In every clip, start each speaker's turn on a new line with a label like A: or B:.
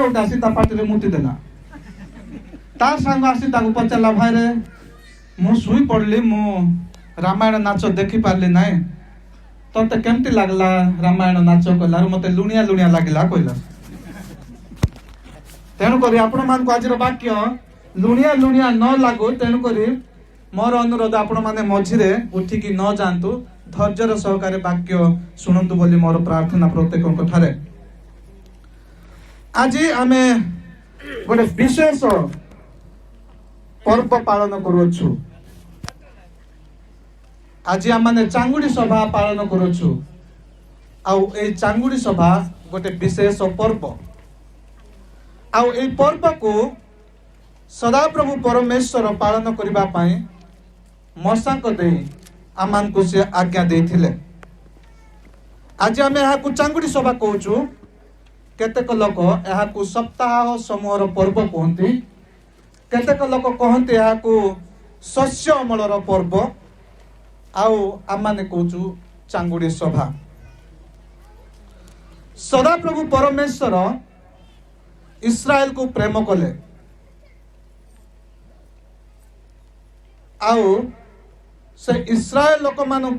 A: गोटे आसी पार्टी मुति देला तार सांग आसी पचारा भाई रे मु शुई पड़ली मु रामायण नाच देखी पारली ना तोते केमती लगला रामायण नाच कहला मत लुणिया लुणिया लगिला कहला तेणुक आपण मान आज वाक्य लुणिया लुणिया न लागू तेणुक मोर अनुरोध आपण मैंने मझिरे उठिकी न जातु धैर्यर सहकारे वाक्य शुणु बोली मोर प्रार्थना प्रत्येक ठारे आज आमे गोटे विशेष पर्व पालन करुछु आज आम मैंने चांगुड़ी सभा पालन करुछु आउ ए चांगुड़ी सभा गोटे विशेष पर्व आउ ए पर्व को सदाप्रभु परमेश्वर पालन करिबा पाई मसांक दे आमान को से आज्ञा देथिले आज आम यहाँ को चांगुड़ी सभा कहूँ केतेक लोक यहाँ को सप्ताह समूहर पर्व कहते केतेक लोक कहते यहाँ को शस्य अमलर पर्व आउ आम मैंने कहूँ चांगुड़ी सभा सदाप्रभु परमेश्वर इस्राएल को प्रेम कले आउ से इस्राएल लोक मानू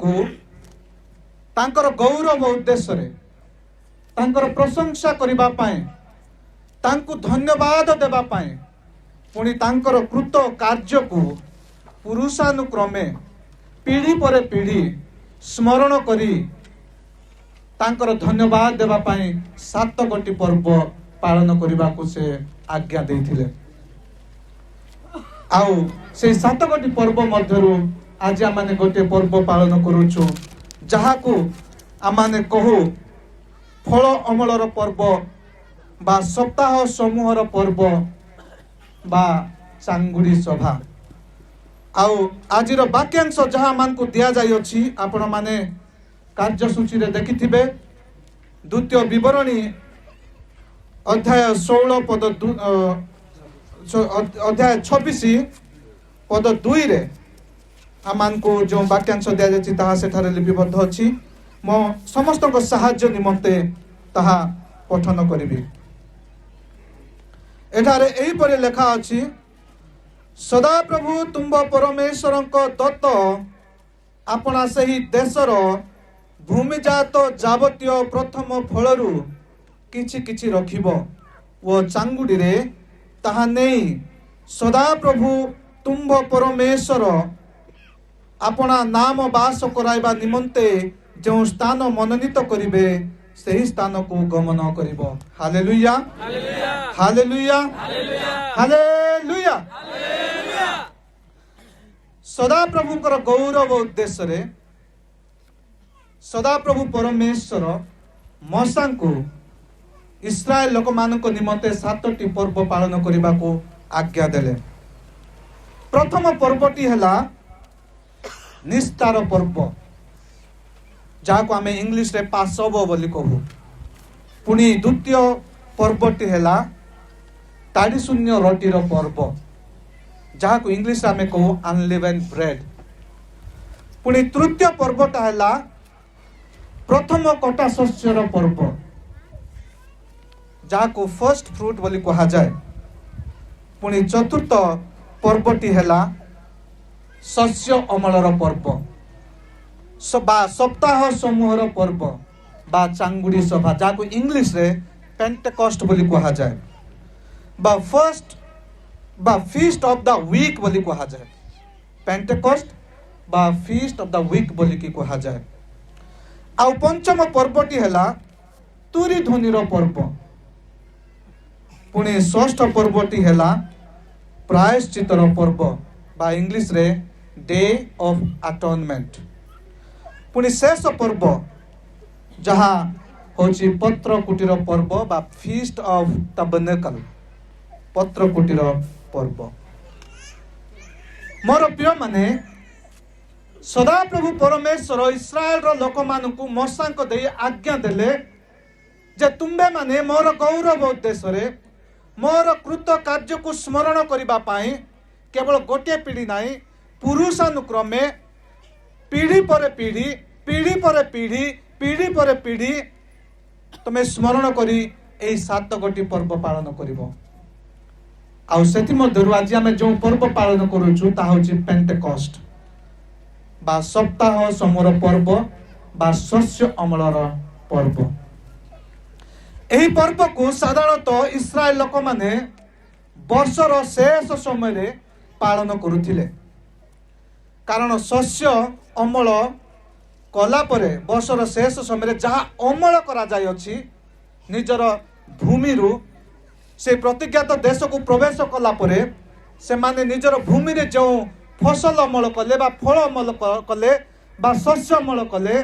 A: तांकर गौरव उद्देश्य रे तांकर प्रशंसा करिबा पाए तांकु धन्यवाद देबा पाए पुणी तांकर कृत कार्य को पुरुषानुक्रमे पीढ़ी पर पीढ़ी स्मरण करी तांकर धन्यवाद देबा पाए 7 गोटी पर्व पालन करने को से आज्ञा देथिले आउ से 7 गोटी पर्व मध्यरु आज आमाने गोटे पर्व पालन करूछु जहाकू आमाने कहू फल अमलर पर्व बा सप्ताह समूहर पर्व बा चांगुड़ी सभा आउ आजिर वाक्यांश जहाँ मान को दिया जाई अछि आपण माने कार्यसूची रे देखिथिबे द्वितीय विवरणी अध्याय 16 पद अध्याय 26 पद 2 रे आमान को जो वाक्यांश दिया जाछि ताहा सेठारे लिपिबद्ध अछि मो समस्त को सहाय्य निमंते ताहा पठन करिबी एठारे एही परे लेखा अछि सदा प्रभु तुंब परमेश्वरंक दत्त आपना सही देशर भूमिजात जावतीय प्रथम फलरू किछि किछि रखिबो वो चांगुड़ी रे ताहा नहीं सदा प्रभु तुंब परमेश्वर अपना नाम वास कराइबा निमंते जो स्थान मनोनीत करिबे सही स्थान को गमन करिबो हालेलुया हालेलुया हालेलुया सदा प्रभुकर गौरव उद्देश्य रे सदा प्रभु परमेश्वर मसा को इस्राएल लोक मानक निमंते 7टी पर्व पालन करने को आज्ञा देले प्रथम पर्वटी हैला निस्तार पर्व जहाँ को आम इंग्लिश रे पासोवर बोली कहू पुणी द्वितीय पर्वटी हैला ताड़ी शून्य रोटीर पर्व जहाँ को इंग्लिश आम कहू अनलिवेंड ब्रेड पुणी तृतीय पर्वटा हैला प्रथम कटा शस्यर पर्व जहाँ को फर्स्ट फ्रूट बोली कहा जाए पुणी चतुर्थ पर्वटी हैला शस्य अमलर पर्व बा सप्ताह समूहर पर्व बा चांगुड़ी सभा जहाँ को इंग्लिश रे पेंटेकॉस्ट बोली कहा जाए बा फर्स्ट बा फीस्ट ऑफ द वीक बोली कहा जाए पेंटेकॉस्ट बा फीस्ट ऑफ द वीक बोली की कहा जाए आउ पंचम पर्वटी हैला तुरी ध्वनिर पर्व पुणे षष्ठ पर्वटी हैला प्रायश्चितर पर्व बा इंग्लिश रे डे ऑफ अटोनमेंट पुणी शेष पर्व जहाँ होची पत्र कुटीर पर्व बा फीस्ट ऑफ टबरनेकल पत्र कुटीर पर्व मोर प्रिय माने सदा प्रभु परमेश्वर इस्राएल रो लोक मानकु मसांक दे आज्ञा देले जे तुम्बे माने मोर गौरव उद्देश्य रे मोर कृत कार्य को स्मरण करिबा पाई केवल गोटे पीढ़ी नहीं पुरुषानुक्रमे पीढ़ी पर पीढ़ी पीढ़ी पर पीढ़ी पीढ़ी पर पीढ़ी तुम्हें स्मरण करी এই 7 ଗୋଟି पर्व पालन करिवो आउ सेति मध्यरु आज आमे जो पर्व पालन करूछु ता होछि पेंटेकोस्ट बा सप्ताह समर पर्व बा शस्य अमलर पर्व। एही पर्व को साधारणतः इस्राएल लोक माने वर्षर शेष समय रे पालन करुथिले कारण शस्य अमल कला परे वर्षर शेष समय रे जहा अमल करा जाय अछि निजर भूमि रु से प्रतिज्ञात देश को प्रवेश कला परे से माने निजर भूमि रे जो फसल अमल कले बा फल अमल कले बा शस्य अमल कले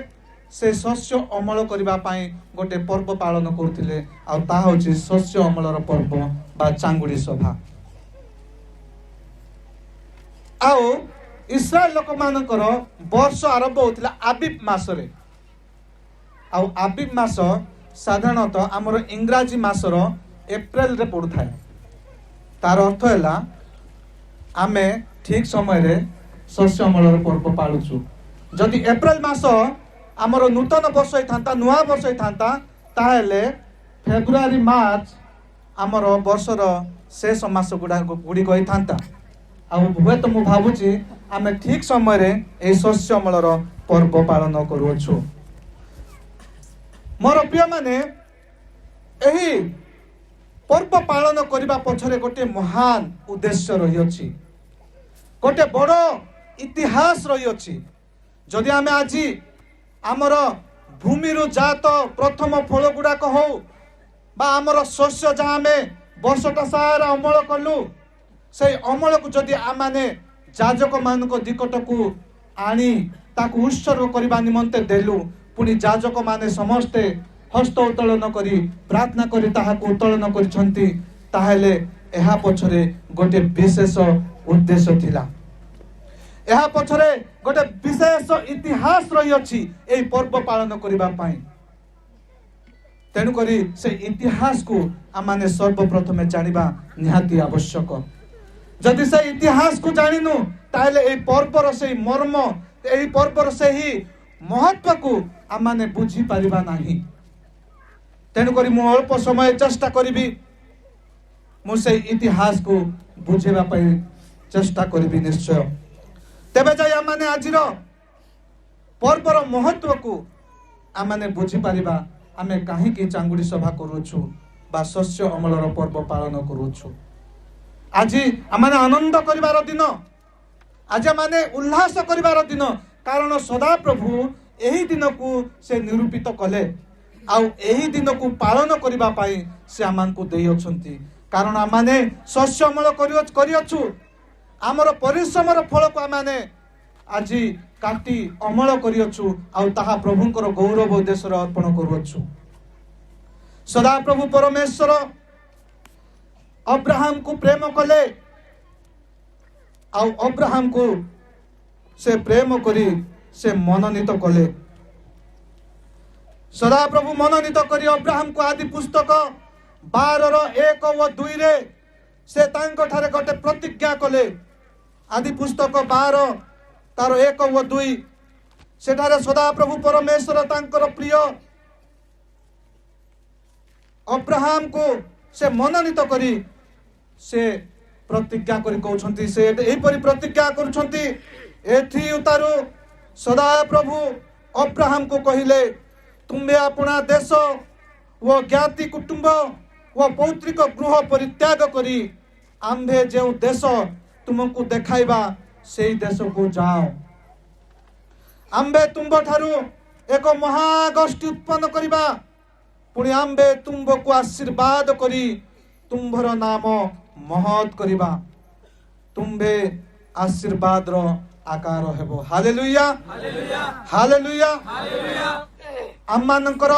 A: से शस्य अमल करिबा पई गोटे पर्व पालन करथिले आ ता होछि शस्य अमलर पर्व बा चांगुडी सभा। आओ इस्राएल लोक मानकर वर्ष आरंभ होतिला आबिब मासरे आउ आबिब मास साधारणतः आमर इंग्राजी मासर एप्रिल रे पड़ुथाय तार अर्थ हैला आमे ठीक समय रे शस्य अमलर पर्व पालुछु। जदि एप्रिल मास आमर नूतन वर्ष थांता नुआ वर्ष थांता ताहेले फेब्रुआरी मार्च आमर वर्षर शेष मास गुड़ी गई थांता आ हुए तो मु भाबुची आमे ठीक समय रे ए शस्य अमलर पर्व पालन करूछु। मोर प्रिय माने एही पर्व पालन करबा पछरे गोटे महान उद्देश्य रही अछि गोटे बड़ इतिहास रही अछि। जदि आमे आजी आमर भूमि रु जात प्रथम फल गुड़ाक हो बा आमर शस्य जहाँ आमे वर्षटा सारा अमल कलु से अमल को जदि आमाने जाजक मानक निकट को आनी ताकू उत्सर्ग करबा निमंते देलु पुनी जाजक माने समस्ते हस्त उत्तोलन करी प्रार्थना करी ताहाको उत्तोलन करिसंती ताहेले एहा पछरे गोटे विशेष उद्देश्य थिला एहा पछरे गोटे विशेष इतिहास रही अछि एई पर्व पालन करिबा पई। तेनु करी से इतिहास को आमाने सर्वप्रथमे जानिबा निहाती आवश्यक। जदि से इतिहास को जानिनु ताहेले एई पर्वर से मर्म एई पर्वर से ही महत्व को आमाने बुझी पारिबा नाही। तेनु करी मु अल्प समय चेष्टा करिबी मु से इतिहास को बुझेबा पई चेष्टा करिबी निश्चय। तेबे जाय आमाने आजिर पर्वर महत्व को आमाने बुझी पारिबा आमे काहे की चांगुडी सभा करूछु बा शस्य अमलर पर्व पालन करूछु। आज आमाने आनंद करिवार दिन आज माने उल्लास करिवार दिन कारण सदा प्रभु एही दिन को से निरूपित कले आउ एही दिन को पालन करिबा पई से आमान को देई अछंती कारण आमाने शस्य अमल करियछु आमर परिश्रमर फल को आमाने आज काटी अमल करियछु आउ ताहा प्रभुंकर गौरव उद्देश्य अर्पण करूछु। सदा प्रभु परमेश्वर अब्राहम को प्रेम कले आउ अब्राहम को से प्रेम करी से मनोनीत कले। सदा प्रभु मनोनीत करी अब्राहम को आदि पुस्तक 12:1 व 2 रे से तांको ठारे गोटे प्रतिज्ञा कले। आदि पुस्तक 12 तार 1 व 2 सेठारे सदा प्रभु परमेश्वर तांकर प्रिय अब्राहम को से मनोनीत करी से प्रतिज्ञा करी कहउछंती से एपरि प्रतिज्ञा करूछंती एथि उतारू सदा प्रभु अब्राहम को कहिले तुम्बे अपना देश व ज्ञाति कुटुंब व पौत्रिक गृह परित्याग करी आंबे जो देश तुमको देखाइबा से देश को जाओ। आंबे तुम्बो ठारू एक महागोष्ठी उत्पन्न करिबा पुणी आंबे तुमको आशीर्वाद करी तुम्भर नाम महत करिबा तुम्बे आशीर्वाद रो आकार हेबो। Hallelujah hallelujah hallelujah. आमानकर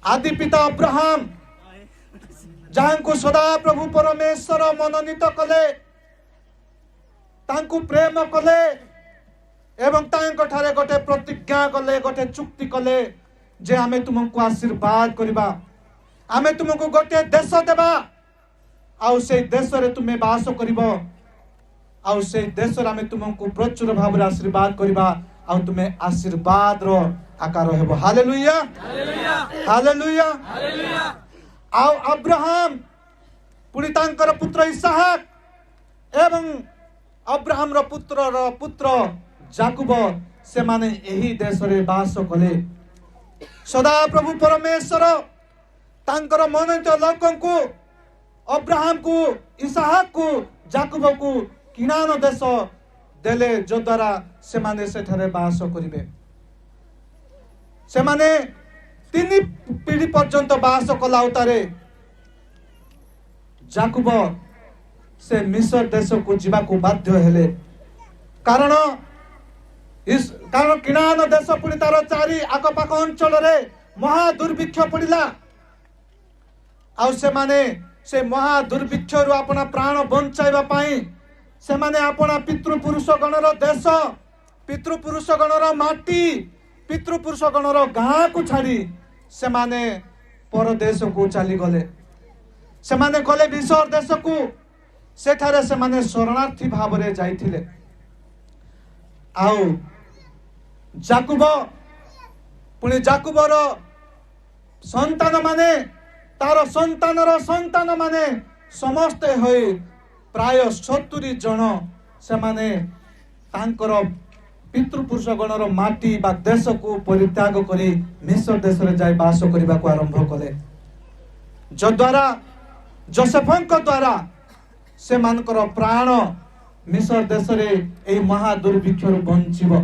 A: आदि पिता अब्राहम जहां को सदा प्रभु परमेश्वर मनोनीत कले तांको प्रेम कले एवं तांको ठारे गोटे प्रतिज्ञा कले गोटे चुक्ति कले जे आमे तुमको आशीर्वाद करिबा आमे तुमको गोटे देश देबा आउ से देश रे तुमे वास करिबो आउ से देश रे आमे तुमको प्रचुर भाव आशीर्वाद करिबा आउ तुमे आशीर्वाद रो आकार हेबो। Hallelujah hallelujah. आउ अब्राहम पुणी तांकर पुत्र इसहाक एवं अब्राहम रो पुत्र जाकुब से माने एही देश रे बास कले। सदा प्रभु परमेश्वर तांकर मनोनीत लोकन को अब्राहम को इसहाक को जाकुब को किनान देश देले जो द्वारा से माने सेठारे बास करिवे। से माने 3 पीढ़ी पर्यंत बास कला उतारे जाकुब से मिस्र देश को जीवा को बाध्य हेले। कारण किनान देश पुणी तार चारि आखपाख अंचल रे महा दुर्भिक्ष पड़िला। आउ से माने से महा दुर्भिक्ष रु अपना प्राण बंचाइबा पाई से माने अपना पितृपुरुष गणर देश, पितृपुरुष गणर माटी, पितृपुरुष गणर गाँ को छाड़ी से माने परदेश को चली गले। से माने गले मिस्र देश को। सेठारे से माने शरणार्थी भाव रे जाइथिले। आउ जाकुब पुणी जाकुबर संतान माने तार संतानर संतान माने समस्ते होई प्राय 70 जन से माने तांकर पितृपुरुष गणर माटी बा देश को परित्याग करी मिस्र देश रे जाई बास करबा को आरंभ कले। जद्वारा जोसेफଙ୍କ द्वारा से मानकर प्राण मिस्र देश रे एई महा दुर्भिक्ष रु बंचिबो।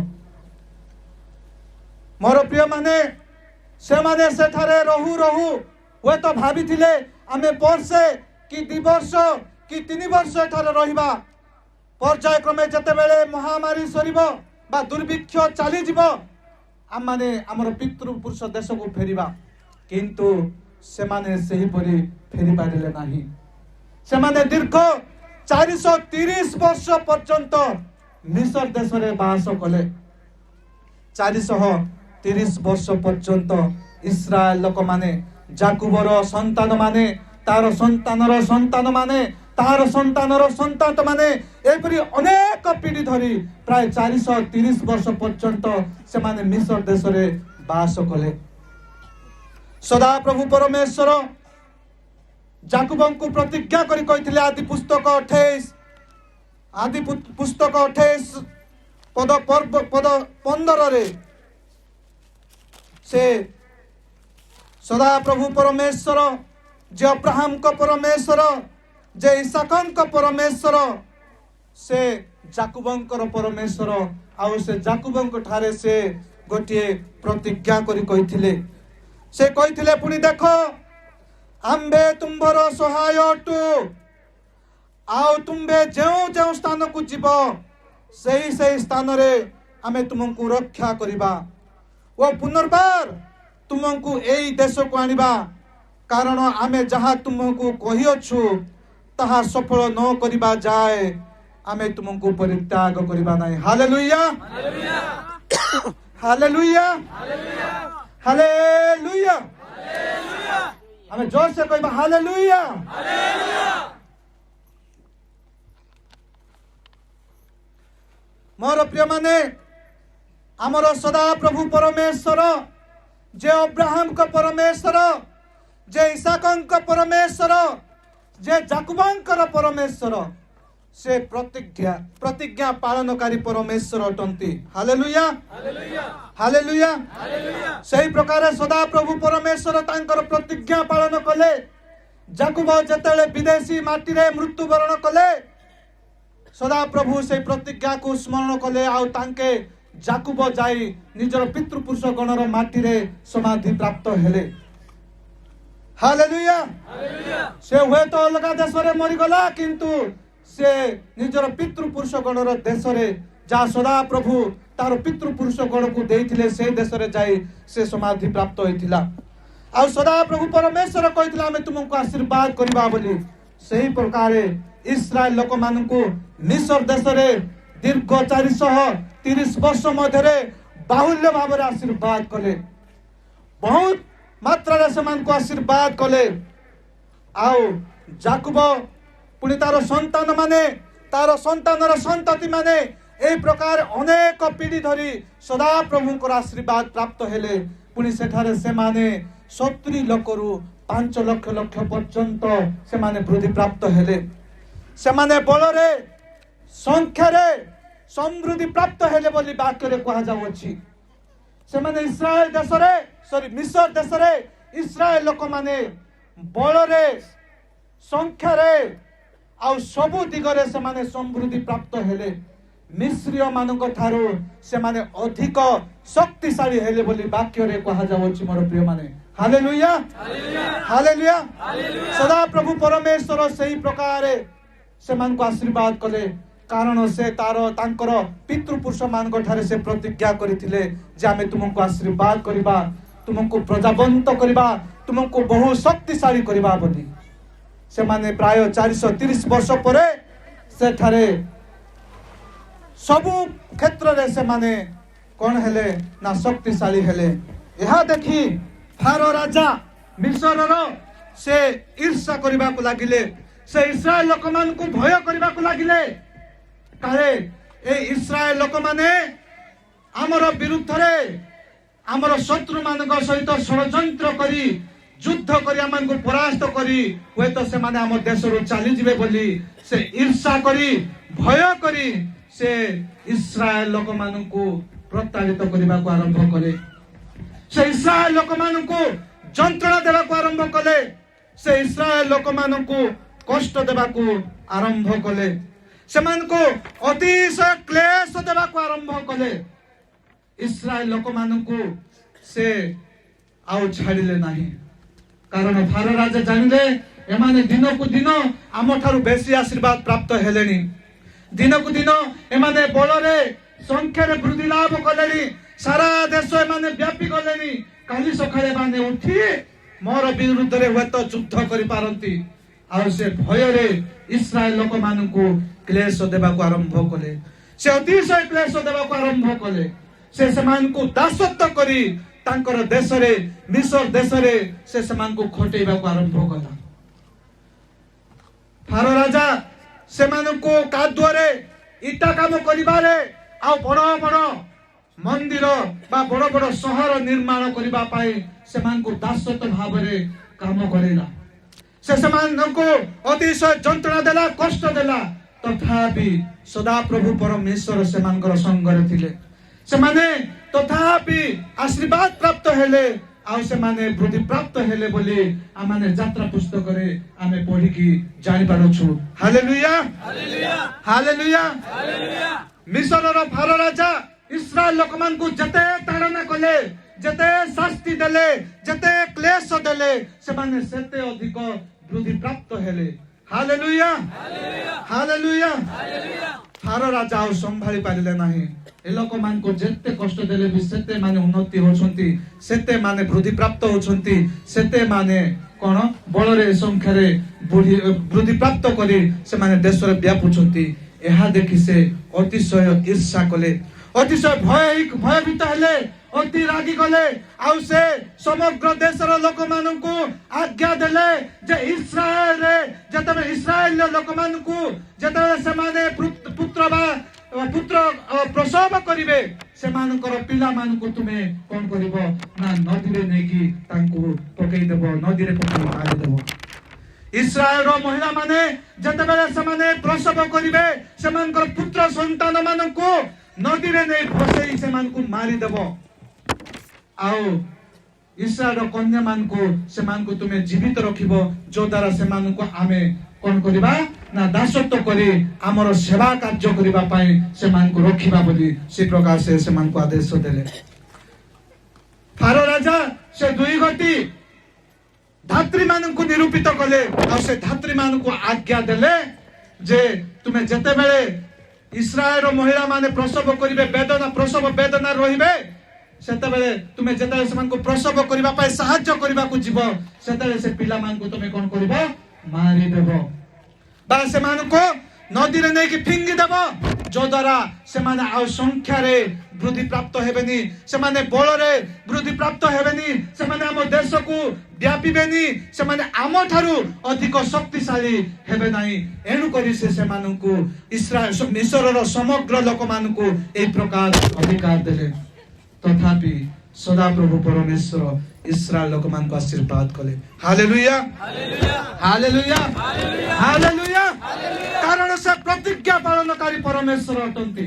A: मोर प्रिय माने से माने सेठारे रहू हुए तो भाबिथिले आमे वर्षे कि 2 वर्ष कि 3 वर्ष एठारे रहिबा। पर्यायक्रमे जते बेले महामारी सरीबो बा दुर्भिक्ष चली जीवो आम माने हमर पितृपुरुष देश को फेरिबा। किंतु से माने सही परी फेरी पारिले नाही। से माने दीर्घ 430 वर्ष पर्यंत मिस्र देश रे बास कले। 430 वर्ष पर्यंत इस्राएल लोक माने जाकुबर संतान माने तार संतानर संतान माने तार संतानर संतान माने एपरी अनेक पीढ़ी धरी प्राय 430 वर्ष पर्यंत से माने मिस्र देश रे बास कले। सदा प्रभु परमेश्वर जाकुबं को प्रतिज्ञा करी कहिथिले आदि पुस्तक 28 पद 15 रे से सदा प्रभु परमेश्वर जे अब्राहम को परमेश्वर जे इसहाकं को परमेश्वर से जाकुबंकर परमेश्वर आउ से जाकुबंक ठारे से गोटे प्रतिज्ञा करी कहिथिले। से कहिथिले पुणी देखो आम्बे तुम्बर सहाय अटु आउ तुम्बे जो स्थान को जीव सही स्थान रे आमे तुमको रक्षा करिबा ओ पुनर्बार तुमको एई देश को आनिबा। कारण आमे जहाँ तुमको कहिअछु ताहा सफल न करिबा जाए आमे तुमको परित्याग करिबा नाही। Hallelujah hallelujah hallelujah. हमें जोर से कहबा हालेलुया। मोर प्रिय माने आमर सदा प्रभु परमेश्वर जे अब्राहम का परमेश्वर जे इसहाकं का परमेश्वर जे जाकुबंकर परमेश्वर से प्रतिज्ञा पालनकारी परमेश्वर अटंती। Hallelujah hallelujah. सही प्रकार सदा प्रभु परमेश्वर तांकर प्रतिज्ञा पालन कले। जाकुब जेतेले विदेशी माटी रे मृत्युवरण कले सदा प्रभु से प्रतिज्ञा को स्मरण कले आउ तांके जाकुब जाई निजर पितृपुरुष गणर माटी रे समाधि प्राप्त हेले। हालेलुया। से हुए तो अलग देश रे मरी गला किंतु से निजर पितृपुरुष गणर देश रे जा सदा प्रभु तार पितृपुरुष गण को देइथिले से देश रे जाई से समाधि प्राप्त होइथिला। आ सदा प्रभु परमेश्वर कहिथिला हमें तुमको आशीर्वाद करबा बोली। सही प्रकार इस्राएल लोक मानकु मिस्र देश रे दीर्घ 430 वर्ष मध्य बाहुल्य भाव आशीर्वाद कले। बहुत मात्रा से आशीर्वाद कले। आउ जाकुब पुणी तार संतान माने तार संतानर संतति माने ए प्रकार अनेक पीढ़ी धरी सदा प्रभुंकर आशीर्वाद प्राप्त हेले पुणी सेठारे से माने 70 लक्षरु 5 लक्ष लक्ष पर्यंत से माने वृद्धि प्राप्त हेले से माने बलरे संख्यारे समृद्धि प्राप्त हेले बोली वाक्य रे कहा जाउछि से माने इस्राएल देशरे मिस्र देशरे इस्राएल लोक माने बलरे संख्यारे आउ सबु दिगरे से माने समृद्धि प्राप्त हेले मिस्रिय मानक ठारू से माने अधिक शक्तिशाली हेले बोली वाक्य रे कहा जाउछि मोर प्रिय माने हालेलुया हालेलुया सदा प्रभु परमेश्वर सही प्रकार से मान को आशीर्वाद कले कारण से तारो तांकर पितृपुरुष मानक ठारे से प्रतिज्ञा करथिले जे आमे तुमको आशीर्वाद करिबा तुमको प्रजावंत करिबा तुमको बहु शक्तिशाली करिबा बोली से माने प्राय 430 वर्ष परे से ठारे सबु क्षेत्र रे से माने कोन हेले ना शक्तिशाली हेले यहा देखि फारो राजा मिस्र रो से ईर्ष्या करिबा को लागिले से इस्राएल लोक मान को भय करिबा को लागिले काहे ए इस्राएल लोक माने हमर विरुद्ध रे हमर शत्रु मानक सहित षडयंत्र करी युद्ध करी हमन को परास्त करी होय तो से माने हमर देश रो चली जिवे बोली से ईर्ष्या करी भय करी से इस्राएल लोक मान को प्रताड़ित करिबा को आरंभ करे से इस्राएल लोक मान को जंत्रणा देबा को आरंभ कले से इस्राएल लोक मान को कष्ट देबा को आरंभ कले से मान को अतिशय क्लेश देबा को आरंभ कले इस्राएल लोक मान को से आउ छाड़िले नाही कारण फारो राजा जानिले एमाने दिन को दिन आम ठारू बेसी आशीर्वाद प्राप्त हेलेनी दिन को दिन एमाने बलरे संख्या रे वृद्धि लाभ कलेनी सारा देश एमाने व्यापी गलेनी काली सखाळे माने उठी मोर विरुद्ध रे हुए तो युद्ध करि पारंती आ से भय रे इस्राएल लोक मान को क्लेश देबा को आरंभ कले से अतिशय क्लेश देबा को आरंभ कले से समान को दासत्व करी तांकर देश रे मिस्र देश रे से समान को खटेबा को आरंभ कला फारो राजा से मान को कादुआरे इटा काम करिबारे आ बड़ बड़ मंदिर बा बड़ बड़ शहर निर्माण करिबा पाए से मान को दासत्व भाव रे काम करेला से समान को अतिशय जंत्रणा देला कष्ट देला तथापि सदा प्रभु परमेश्वर से मानकर संग रे थिले से माने तथापि आशीर्वाद प्राप्त हेले आ से माने वृद्धि प्राप्त हेले बोली आ माने यात्रा पुस्तक रे आमे पढी की जानि पारो छु हालेलुया हालेलुया हालेलुया हालेलुया मिस्र रो फारो राजा इस्राएल लोक मान को जते ताड़ना कले जते शास्ति देले जते क्लेश देले से माने सेते अधिक वृद्धि प्राप्त हेले हालेलुया हालेलुया हालेलुया फारो राजा आ संभाली पारिले नाही ए लोक मान को जते कष्ट देले भी सेते माने उन्नति होछंती सेते माने वृद्धि प्राप्त होछंती सेते माने कोन बलरे संख्या रे वृद्धि प्राप्त करी से माने देश रे व्यापुछंती एहा देखि से अतिशय ईर्ष्या कले अतिशय भयभीत हेले अति रागी गले आउ से समग्र देशर लोक मान को आज्ञा देले जे इस्राएल रे जतबे इस्राएल लोक मान को जतबे से माने पुत्र प्रसव करिवे से मानकर पिला मान को तुमे कोन करिवो ना नदी रे नेकी तांको पकई देबो नदी रे पकई मारि देबो इस्राएल रो महिला माने जतबे से माने प्रसव करिवे से मानकर पुत्र संतान मान को नदी रे नै फसई से मान को मारि देबो आओ इस्राएल रो कन्या मान को से मान को तुमे जीवित रखिबो जो द्वारा से मान को आमे कोन करिबा ना दासत्व करी हमर सेवा कार्य करिबा पाई से मान को रखिबा बोली से प्रकार से मान को आदेश देले फारो राजा से दुई गति धात्री मान को निरूपित कले और से धात्री मान को आज्ञा देले जे तुमे जते बेले इस्राएल रो महिला माने प्रसव करिवे वेदना प्रसव वेदना रहिबे सेते बेले तुमे जते से मान को प्रसव करिबा पाई सहायता करिबा को जीव सेते से पिला मान को तुमे कोन करिबो मारि देबो बा से मान को नदी रे नै कि फिंगी देबो जो द्वारा से माने आ संख्या रे वृद्धि प्राप्त हेबेनी से माने बल रे वृद्धि प्राप्त हेबेनी से माने हम देश को व्यापीबेनी से माने आम ठारू अधिक शक्तिशाली हेबे नाही एनु करी से माननकु इस्राएल मिस्र रो समग्र लोक माननकु ए प्रकार अधिकार देले तथापि सदा प्रभु परमेश्वर इस्राएल लोक मान को आशीर्वाद कले हालेलुया हालेलुया हालेलुया कारण से प्रतिज्ञा पालनकारी परमेश्वर अटंती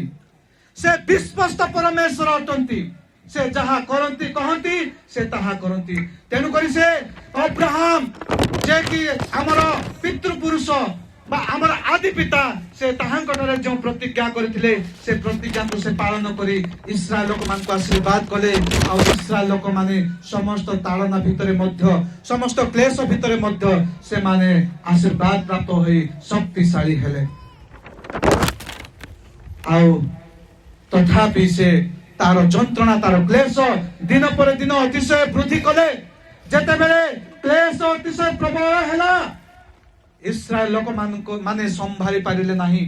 A: से विश्वस्त परमेश्वर अटंती से जहा करंती कहंती से ताहा करंती तेनु करी से अब्राहम जे कि हमर पितृपुरुष बा हमर आदि पिता से ताहांकटरे जो प्रतिज्ञा करथिले से प्रतिज्ञा को से पालन करी इस्राएल लोक मान को आशीर्वाद कले आ इस्राएल लोक माने समस्त ताड़ना भितरे मध्य समस्त क्लेश भितरे मध्य से माने आशीर्वाद प्राप्त होई शक्तिशाली हेले आउ तथापि से तार जंत्रणा तार क्लेश दिन पर दिन अतिशय वृद्धि कले जेते बेले क्लेश अतिशय प्रबल हेला इस्राएल लोक माने संभाली पारिले नाही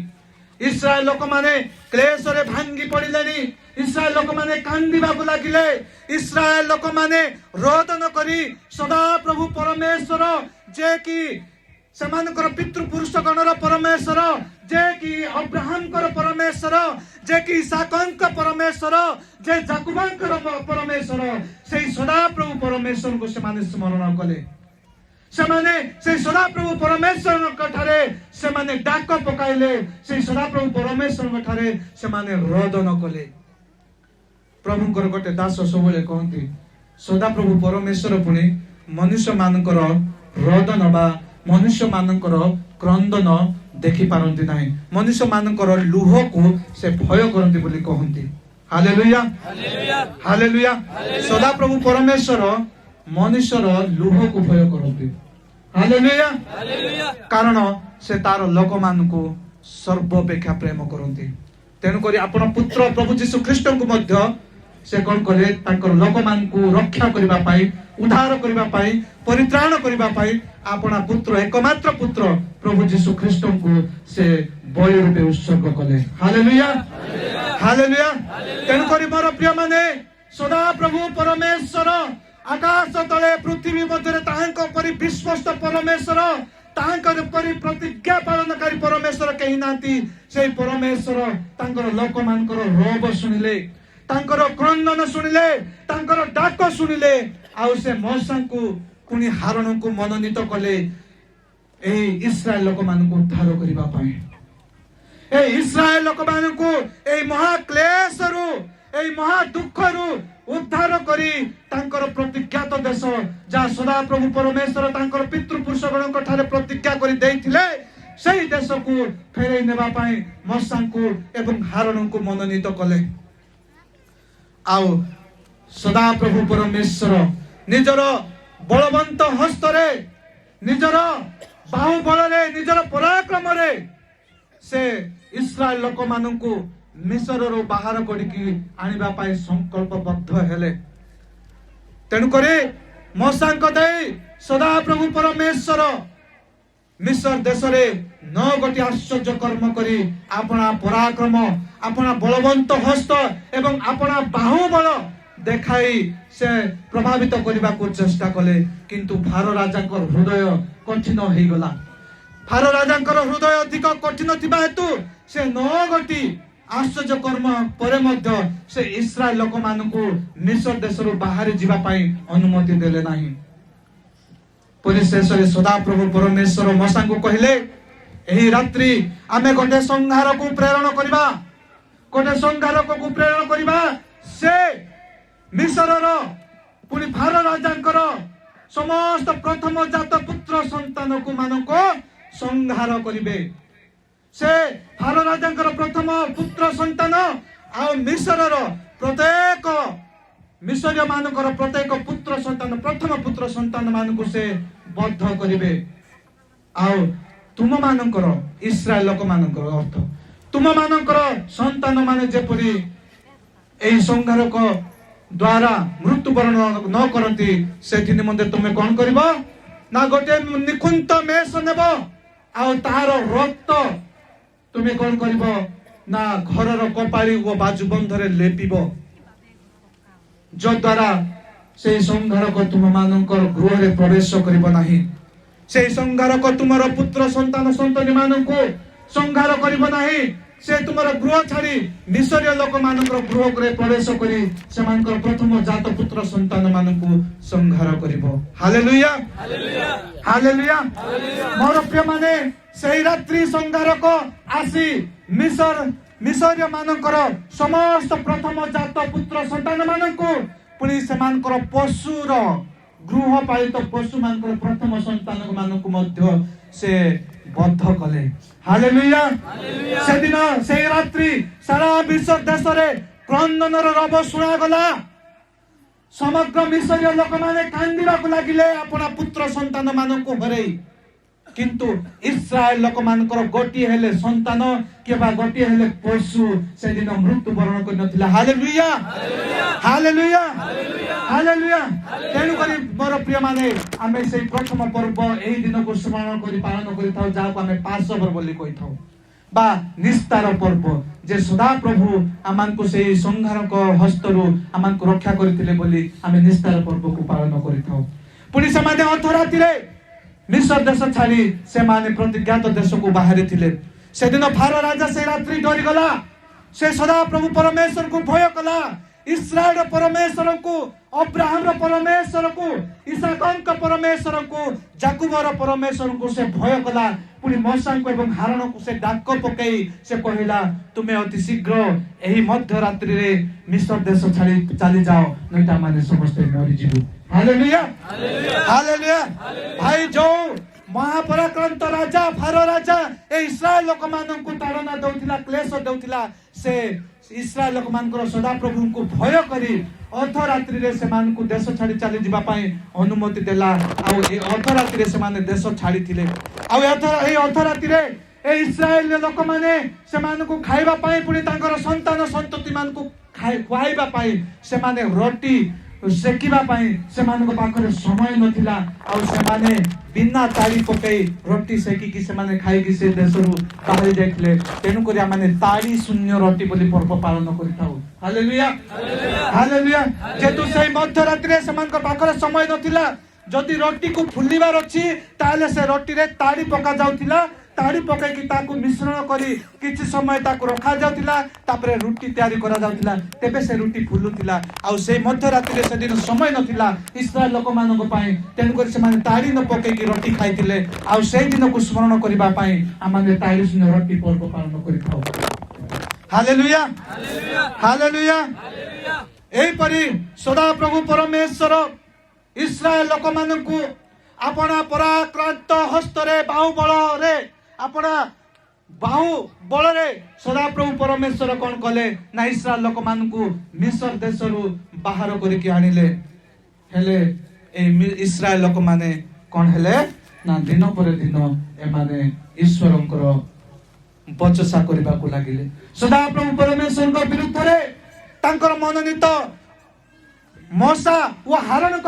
A: इस्राएल लोक माने क्लेश रे भांगी पड़िलेनी इस्राएल लोक माने कांदिबा को लागिले इस्राएल लोक माने रोदन करी सदा प्रभु परमेश्वर जे कि सेमानकर पितृपुरुष गणर परमेश्वर जे कि अब्राहमकर परमेश्वर जे कि इसाकंकर परमेश्वर जे जाकुबंकर परमेश्वर से सदा प्रभु परमेश्वर को सेमाने स्मरण कले सेमाने से सदा प्रभु परमेश्वर कठारे सेमाने डाक पकाइले से सदा प्रभु परमेश्वर कठारे सेमाने रोदन कले प्रभुଙ୍କର गोटे दास सबले कहंती सदा प्रभु परमेश्वर पुनी मनुष्य मानकर रोदन बा मनुष्य मानकर क्रंदन देखि पारंती नाही मनुष्य मानकर लुह को से भय करंती बोली कहंती हालेलुया हालेलुया हालेलुया सदा प्रभु परमेश्वर मनुष्यर लुह को भय करंती हालेलुया हालेलुया कारण से तार लोक मान को सर्वपेक्षा प्रेम करंती तेनु करी आपण पुत्र प्रभु यीशु ख्रीष्ट को मध्य से कोन करे ताकर लोक मान को रक्षा करिबा पाई उद्धार करिबा पाई परित्राण करिबा पाई आपना पुत्र एकमात्र पुत्र प्रभु यीशु ख्रीष्ट को से बलि रूपे उत्सर्ग कले हालेलुया हालेलुया तेनु करी मोर प्रिय माने सदा प्रभु परमेश्वर आकाश तले पृथ्वी मध्य ताहांक परि विश्वस्त परमेश्वर ताहांक परि प्रतिज्ञा पालनकारी परमेश्वर कहि नांती से परमेश्वर तांकर लोक मानकर रोब सुनिले तांकर क्रंदन सुनिले तांकर डाक सुनिले आउ से मौसा को पुनी हारण को मनोनीत कले ए इस्राएल लोक मान को उद्धार करिबा पाए ए इस्राएल लोक मान को ए महाक्लेश रु ए महा दुख रु उद्धार करी तांकर प्रतिज्ञात देश जा सदा प्रभु परमेश्वर तांकर पितृपुरुष गणक ठारे प्रतिज्ञा करी देइथिले सेही देश को फेरै नेबा पाए मौसा को एवं हारण को मनोनीत कले आउ सदा प्रभु परमेश्वर निजर बलवंत हस्तरे निजर बाहुबल रे निजर पराक्रम रे से इस्राएल लोक माननकु मिस्र रो बाहर करिकी आनिबा पाई संकल्पबद्ध हेले तेनु करे मौसांक दे सदा प्रभु परमेश्वर मिस्र देश रे न गोटी आश्चर्य कर्म करी अपना पराक्रम अपना बलवंत हस्त एवं अपना बाहुबल देखाई से प्रभावित करबा को चेष्टा कले किंतु फारो राजाकर हृदय कठिन होई गला फारो राजाकर हृदय अधिक कठिन थिबा हेतु से न गोटी आश्चर्य कर्म परे मध्य से इस्राएल लोक मानकु मिस्र देश रो बाहर जीवा पाई अनुमति देले नाही परिशेषरे सदा प्रभु परमेश्वर मौसा को कहले एही रात्रि आमे गोटे संहार को प्रेरण करबा गोटे संहार को प्रेरण करबा से मिस्र रो पुनी फारो राजाकर समस्त प्रथम जात पुत्र संतान को मानको संहार करिवे से फारो राजाकर प्रथम पुत्र संतान आ मिस्र रो प्रत्येक मिस्र मानकर प्रत्येक पुत्र संतान प्रथम पुत्र संतान मानकु से बद्ध करिवे आउ तुम मानकर इस्राएल लोक मानकर अर्थ तुम मानकर संतान माने जेपरि एही संहार को द्वारा मृत्युवरण न करती से निमंते तुम कौन करिबो ना गोटे निकुंत मेष नेब आ तार रक्त तुम कौन करिबो ନା ଘରର କପାଳି ଓ ବାଜୁବନ୍ଧରେ ଲେପିବ, ଯଦ୍ୱାରା ସେହି ସଂହାରକ ତୁମମାନଙ୍କର ଗୃହରେ ପ୍ରବେଶ କରିବ ନାହିଁ। ସେହି ସଂହାରକ ତୁମର ପୁତ୍ର ସନ୍ତାନ ସନ୍ତତି ମାନଙ୍କୁ ସଂହାର କରିବ ନାହିଁ। ସେ ତୁମର ଗୃହ ଛାଡ଼ି ମିଶରୀୟ ଲୋକମାନଙ୍କର ଗୃହରେ ପ୍ରବେଶ କରି ସେମାନଙ୍କର ପ୍ରଥମ ଜାତ ପୁତ୍ର ସନ୍ତାନ ମାନଙ୍କୁ ସଂହାର କରିବ। Hallelujah, hallelujah. ମୋର ପ୍ରିୟମାନେ, ସେହି ରାତ୍ରି ସଂହାରକ ଆସି ମିଶରୀୟ ମାନଙ୍କର ସମସ୍ତ ପ୍ରଥମ ଜାତ ପୁତ୍ର ସନ୍ତାନ ମାନଙ୍କୁ ପୁଣି ସେମାନଙ୍କର ପଶୁର ଗୃହପାଳିତ ପଶୁ ମାନଙ୍କର ପ୍ରଥମ ସନ୍ତାନ ମାନଙ୍କୁ ମଧ୍ୟ ସେ ବଦ୍ଧ କଲେ। ହାଲେଲୁୟା। ସେଦିନ ସେହି ରାତ୍ରି ସାରା ବିଶ୍ୱ ଦେଶରେ କ୍ରନ୍ଦନର ରବ ଶୁଣାଗଲା। ସମଗ୍ର ମିଶରୀୟ ଲୋକମାନେ କାନ୍ଦିବାକୁ ଲାଗିଲେ ଆପଣା ପୁତ୍ର ସନ୍ତାନ ମାନଙ୍କୁ ହରେଇ। କିନ୍ତୁ ଇସ୍ରାଏଲ ଲୋକମାନଙ୍କର ଗୋଟିଏ ହେଲେ ସନ୍ତାନ କିମ୍ବା ଗୋଟିଏ ହେଲେ ପଶୁ ସେଦିନ ମୃତ୍ୟୁବରଣ କରିନଥିଲା। Hallelujah, hallelujah, hallelujah. ତେଣୁକରି ମୋର ପ୍ରିୟମାନେ, ଆମେ ସେଇ ପ୍ରଥମ ପର୍ବ ଏହି ଦିନକୁ ସ୍ମରଣ କରି ପାଳନ କରିଥାଉ, ଯାହାକୁ ଆମେ ପାସୋଭର ବୋଲି କହିଥାଉ ବା ନିସ୍ତାର ପର୍ବ। ଯେ ସଦାପ୍ରଭୁ ଆମକୁ ସେହି ସଂହାରକ ହସ୍ତରୁ ଆମକୁ ରକ୍ଷା କରିଥିଲେ ବୋଲି ଆମେ ନିସ୍ତାର ପର୍ବକୁ ପାଳନ କରିଥାଉ। ପୁଣି ସେମାନେ ଅର୍ଦ୍ଧରାତିରେ ମିଶ୍ର ଦେଶ ଛାଡ଼ି ସେମାନେ ପ୍ରତିଜ୍ଞାତ ଦେଶକୁ ବାହାରିଥିଲେ। ସେଦିନ ଫାରୋ ରାଜା ସେ ରାତ୍ରି ଡରିଗଲା। ସେ ସଦାପ୍ରଭୁ ପରମେଶ୍ୱରଙ୍କୁ ଭୟ କଲା। ଇସ୍ରାଏଲର ପରମେଶ୍ୱରଙ୍କୁ, ଅବ୍ରାହମର ପରମେଶ୍ୱରଙ୍କୁ, ଇସାକଙ୍କ ପରମେଶ୍ୱରଙ୍କୁ, ଯାକୁବର ପରମେଶ୍ୱରଙ୍କୁ ସେ ଭୟ କଲା। ପୁଣି ମୋଶାଙ୍କୁ ଏବଂ ହାରଣକୁ ସେ ଡାକ ପକାଇ ସେ କହିଲା, ତୁମେ ଅତି ଶୀଘ୍ର ଏହି ମଧ୍ୟରାତ୍ରିରେ ମିଶ୍ର ଦେଶ ଛାଡ଼ି ଚାଲିଯାଅ, ନଇତ ଆମେ ସମସ୍ତେ ମରିଯିବୁ। Hallelujah, hallelujah. ଭାଇ, ଯୋଉ ମହାପରାକ୍ରାନ୍ତ ରାଜା ଫାରୋ ରାଜା ଏ ଇସ୍ରାଏଲ ଲୋକମାନଙ୍କୁ ତାଡ଼ନା ଦେଉଥିଲା, କ୍ଲେଶ ଦେଉଥିଲା, ସେ ଇସ୍ରାଏଲ ଲୋକମାନଙ୍କର ସଦାପ୍ରଭୁଙ୍କୁ ଭୟ କରି ଅର୍ଦ୍ଧରାତ୍ରିରେ ସେମାନଙ୍କୁ ଦେଶ ଛାଡ଼ି ଚାଲି ଯିବା ପାଇଁ ଅନୁମତି ଦେଲା। ଆଉ ଏ ଅର୍ଦ୍ଧରାତ୍ରିରେ ସେମାନେ ଦେଶ ଛାଡ଼ିଥିଲେ। ଆଉ ଏହି ଅର୍ଦ୍ଧରାତ୍ରିରେ ଏ ଇସ୍ରାଏଲ ଲୋକମାନେ ସେମାନଙ୍କୁ ଖାଇବା ପାଇଁ, ପୁଣି ତାଙ୍କର ସନ୍ତାନ ସନ୍ତତି ମାନଙ୍କୁ ଖୁଆଇବା ପାଇଁ ସେମାନେ ରୋଟି ସେକିବା ପାଇଁ ସେମାନଙ୍କ ପାଖରେ ସମୟ ନଥିଲା। ଆଉ ସେମାନେ ବିନା ତାଳି ପକାଇ ରୋଟି ସେକିକି ସେମାନେ ଖାଇକି ସେ ଦେଶରୁ ବାହାରି ଯାଇଥିଲେ। ତେଣୁକରି ଆମେ ତାଳି ଶୂନ୍ୟ ରୋଟି ବୋଲି ପର୍ବ ପାଳନ କରିଥାଉ। Hallelujah, hallelujah. ଯେହେତୁ ସେଇ ମଧ୍ୟରାତ୍ରିରେ ସେମାନଙ୍କ ପାଖରେ ସମୟ ନଥିଲା, ଯଦି ରୋଟିକୁ ଫୁଲିବାର ଅଛି ତାହେଲେ ସେ ରୋଟିରେ ତାଳି ପକା ଯାଉଥିଲା। ତାଳି ପକାଇକି ତାକୁ ମିଶ୍ରଣ କରି କିଛି ସମୟ ତାକୁ ରଖାଯାଉଥିଲା, ତାପରେ ରୁଟି ତିଆରି କରାଯାଉଥିଲା, ତେବେ ସେ ରୁଟି ଫୁଲୁଥିଲା। ଆଉ ସେଇ ମଧ୍ୟରାତ୍ରିରେ ସେଦିନ ସମୟ ନଥିଲା ଇସ୍ରାଏଲ ଲୋକମାନଙ୍କ ପାଇଁ। ତେଣୁକରି ସେମାନେ ତାଳି ନ ପକାଇକି ରୋଟି ଖାଇଥିଲେ। ଆଉ ସେଇ ଦିନକୁ ସ୍ମରଣ କରିବା ପାଇଁ ଆମେ ତାଳି ଶୂନ୍ୟ ରୋଟି ପର୍ବ ପାଳନ କରିଥାଉ। Hallelujah, hallelujah. ଏହିପରି ସଦାପ୍ରଭୁ ପରମେଶ୍ୱର ଇସ୍ରାଏଲ ଲୋକମାନଙ୍କୁ ଆପଣା ପରାକ୍ରାନ୍ତ ହସ୍ତରେ ବାହୁ ବଳରେ ସଦାପ୍ରଭୁ ପରମେଶ୍ୱର କଣ କଲେ ନା ଇସ୍ରାଏଲ ଲୋକମାନଙ୍କୁ ମିଶ୍ର ଦେଶରୁ ବାହାର କରିକି ଆଣିଲେ। ହେଲେ এই ଇସ୍ରାଏଲ ଲୋକମାନେ କଣ ହେଲେ ନା ଦିନ ପରେ ଦିନ ଏମାନେ ଈଶ୍ୱରଙ୍କର ବଚସା କରିବାକୁ ଲାଗିଲେ। ସଦାପ୍ରଭୁ ପରମେଶ୍ୱରଙ୍କ ବିରୁଦ୍ଧରେ ତାଙ୍କର ମନୋନୀତ ମୋଶା ଓ ହାରଣଙ୍କ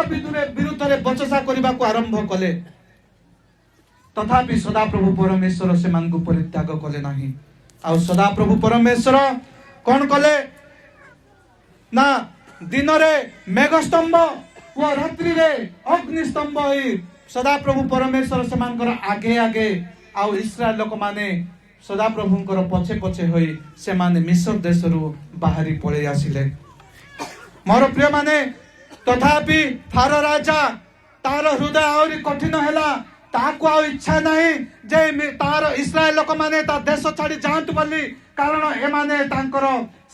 A: ବିରୁଦ୍ଧରେ ବଚସା କରିବାକୁ ଆରମ୍ଭ କଲେ। ତଥାପି ସଦାପ୍ରଭୁ ପରମେଶ୍ୱର ସେମାନଙ୍କୁ ପରିତ୍ୟାଗ କଲେ ନାହିଁ। ଆଉ ସଦାପ୍ରଭୁ ପରମେଶ୍ୱର କଣ କଲେ ନା ଦିନରେ ମେଘସ୍ତମ୍ଭ ଓ ରାତ୍ରିରେ ଅଗ୍ନିସ୍ତମ୍ଭ ହୋଇ ସଦାପ୍ରଭୁ ପରମେଶ୍ୱର ସେମାନଙ୍କର ଆଗେ ଆଗେ, ଆଉ ଇସ୍ରାଏଲ ଲୋକମାନେ ସଦାପ୍ରଭୁଙ୍କର ପଛେ ପଛେ ହୋଇ ସେମାନେ ମିଶ୍ର ଦେଶରୁ ବାହାରି ପଳେଇ ଆସିଲେ। ମୋର ପ୍ରିୟମାନେ, ତଥାପି ଫାରୋ ରାଜା ତାର ହୃଦୟ ଆହୁରି କଠିନ ହେଲା। ତାକୁ ଆଉ ଇଚ୍ଛା ନାହିଁ ଯେ ତାର ଇସ୍ରାଏଲ ଲୋକମାନେ ତା ଦେଶ ଛାଡ଼ି ଯାଆନ୍ତୁ ବୋଲି, କାରଣ ଏମାନେ ତାଙ୍କର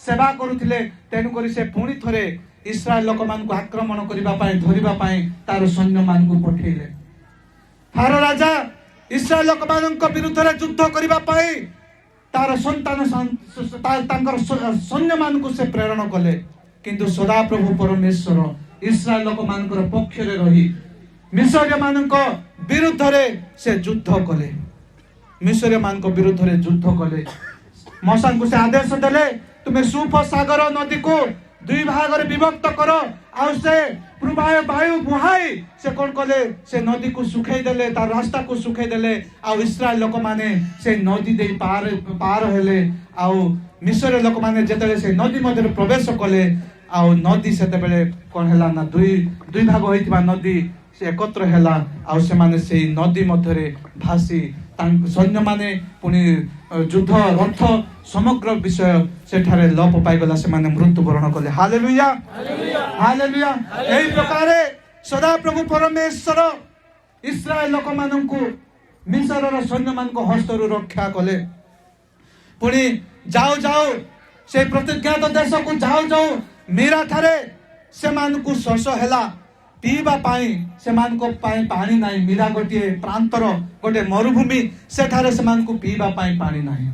A: ସେବା କରୁଥିଲେ। ତେଣୁକରି ସେ ପୁଣି ଥରେ ଇସ୍ରାଏଲ ଲୋକମାନଙ୍କୁ ଆକ୍ରମଣ କରିବା ପାଇଁ, ଧରିବା ପାଇଁ ତାର ସୈନ୍ୟମାନଙ୍କୁ ପଠେଇଲେ। ଫାରୋ ରାଜା ଇସ୍ରାଏଲ ଲୋକମାନଙ୍କ ବିରୁଦ୍ଧରେ ଯୁଦ୍ଧ କରିବା ପାଇଁ ତାର ତାଙ୍କର ସୈନ୍ୟମାନଙ୍କୁ ସେ ପ୍ରେରଣ କଲେ। କିନ୍ତୁ ସଦାପ୍ରଭୁ ପରମେଶ୍ୱର ଇସ୍ରାଏଲ ଲୋକମାନଙ୍କର ପକ୍ଷରେ ରହି ମିଶରୀୟ ମାନଙ୍କ ବିରୁଦ୍ଧରେ ସେ ଯୁଦ୍ଧ କଲେ। ମିଶରୀୟ ମାନଙ୍କ ବିରୁଦ୍ଧରେ ଯୁଦ୍ଧ କଲେ। ମୋଶାଙ୍କୁ ସେ ଆଦେଶ ଦେଲେ, ତୁମେ ସୁଫ ସାଗର ନଦୀକୁ दुई भाग रे विभक्त कर आउ से पूर्वाय वायु बुहाई से कौन कले से नदी को सुखाई देले तार रास्ता को सुखाई देले आउ इस्राएल लोक माने से नदी दे पार हेले आउ मिस्र लोक माने जेतेले से नदी मध्य प्रवेश कले आउ नदी सेते बेले कौन हेला ना दुई भाग होइतिबा नदी से एकत्र हेला आउ से माने से नदी मध्य भासी सैन्य माने पुणी युद्ध रथ समग्र विषय सेठारे लोप पाइगला से माने मृत्युवरण कले हालेलुया हालेलुया एही प्रकार सदा प्रभु परमेश्वर इस्राएल लोक माननकु मिस्र रो सैन्य मानक हस्तरु रक्षा कले पुणी जाओ जाओ से प्रतिज्ञात देश को जाओ जाओ मेरा थारे से मानकु शोष हेला पीवा पाई से मानको पाई पानी नाही मीरा गोटे प्रांतर गोटे मरुभूमि सेठारे से मानको पीवा पाई पानी नाही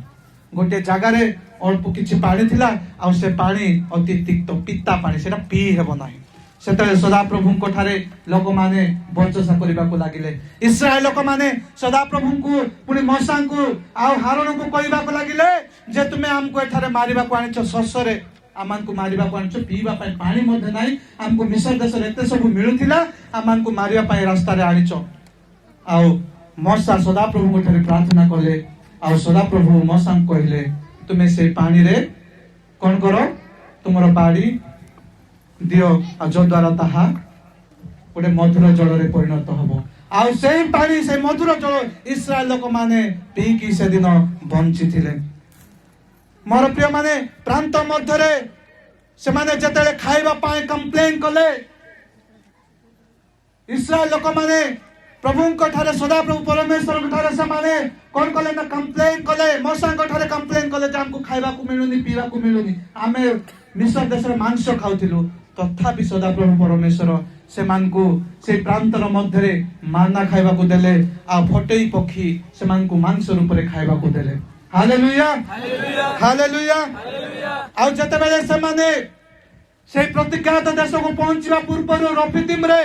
A: गोटे जगार अल्प किछि पानी थिला आ से पानी अति तिक्त पिता पानी सेटा पी हेबो नाही सेतले सदा प्रभु को ठारे लोक माने बचसा करबा को लागिले इस्राएल लोक माने सदा प्रभु को पुनी मौसा को आ हारण को कहबा को लागिले जे तुमे हमको एठारे मारिबा को आनिछ ससरे आमान को मारिबा को आनिछ पीबा पाई पानी मध्ये नाही हमको मिस्र देश रे एते सब मिलुथिला आमान को मारिबा पाई रास्ता रे आनिछ आ मौसा सदा प्रभु को ठारे प्रार्थना कले आ सदा प्रभु मौसा कहले तुमे से पानी रे कोन करो तुमरो बाड़ी दियो आ जो द्वारा ताहा गोटे मधुर जल रे परिणत हबो आ से पानी से मधुर जल इस्राएल लोक माने पी की से दिन बंची थिले मोर प्रिय माने प्रांत मध्य रे से माने जतेले खाइबा पाए कंप्लेन कले इस्राएल लोक माने प्रभु को ठारे सदा प्रभु परमेश्वर को ठारे से माने कोन कले ना कंप्लेन कले मौसा को ठारे कंप्लेन कले जे हमको खाइबा को मिलुनी पीवा को मिलुनी आमे मिस्र देश रे मांस खाउथिलु तथापि सदा प्रभु परमेश्वर से मानकु से प्रांतर मध्य रे माना खाइबा को देले आ फटेई पक्षी से मानकु मांस रूप रे खाइबा को देले हालेलुया हालेलुया हालेलुया आ जते बेले से माने से प्रतिज्ञात देश को पहुंचवा पूर्व रफीदिम रे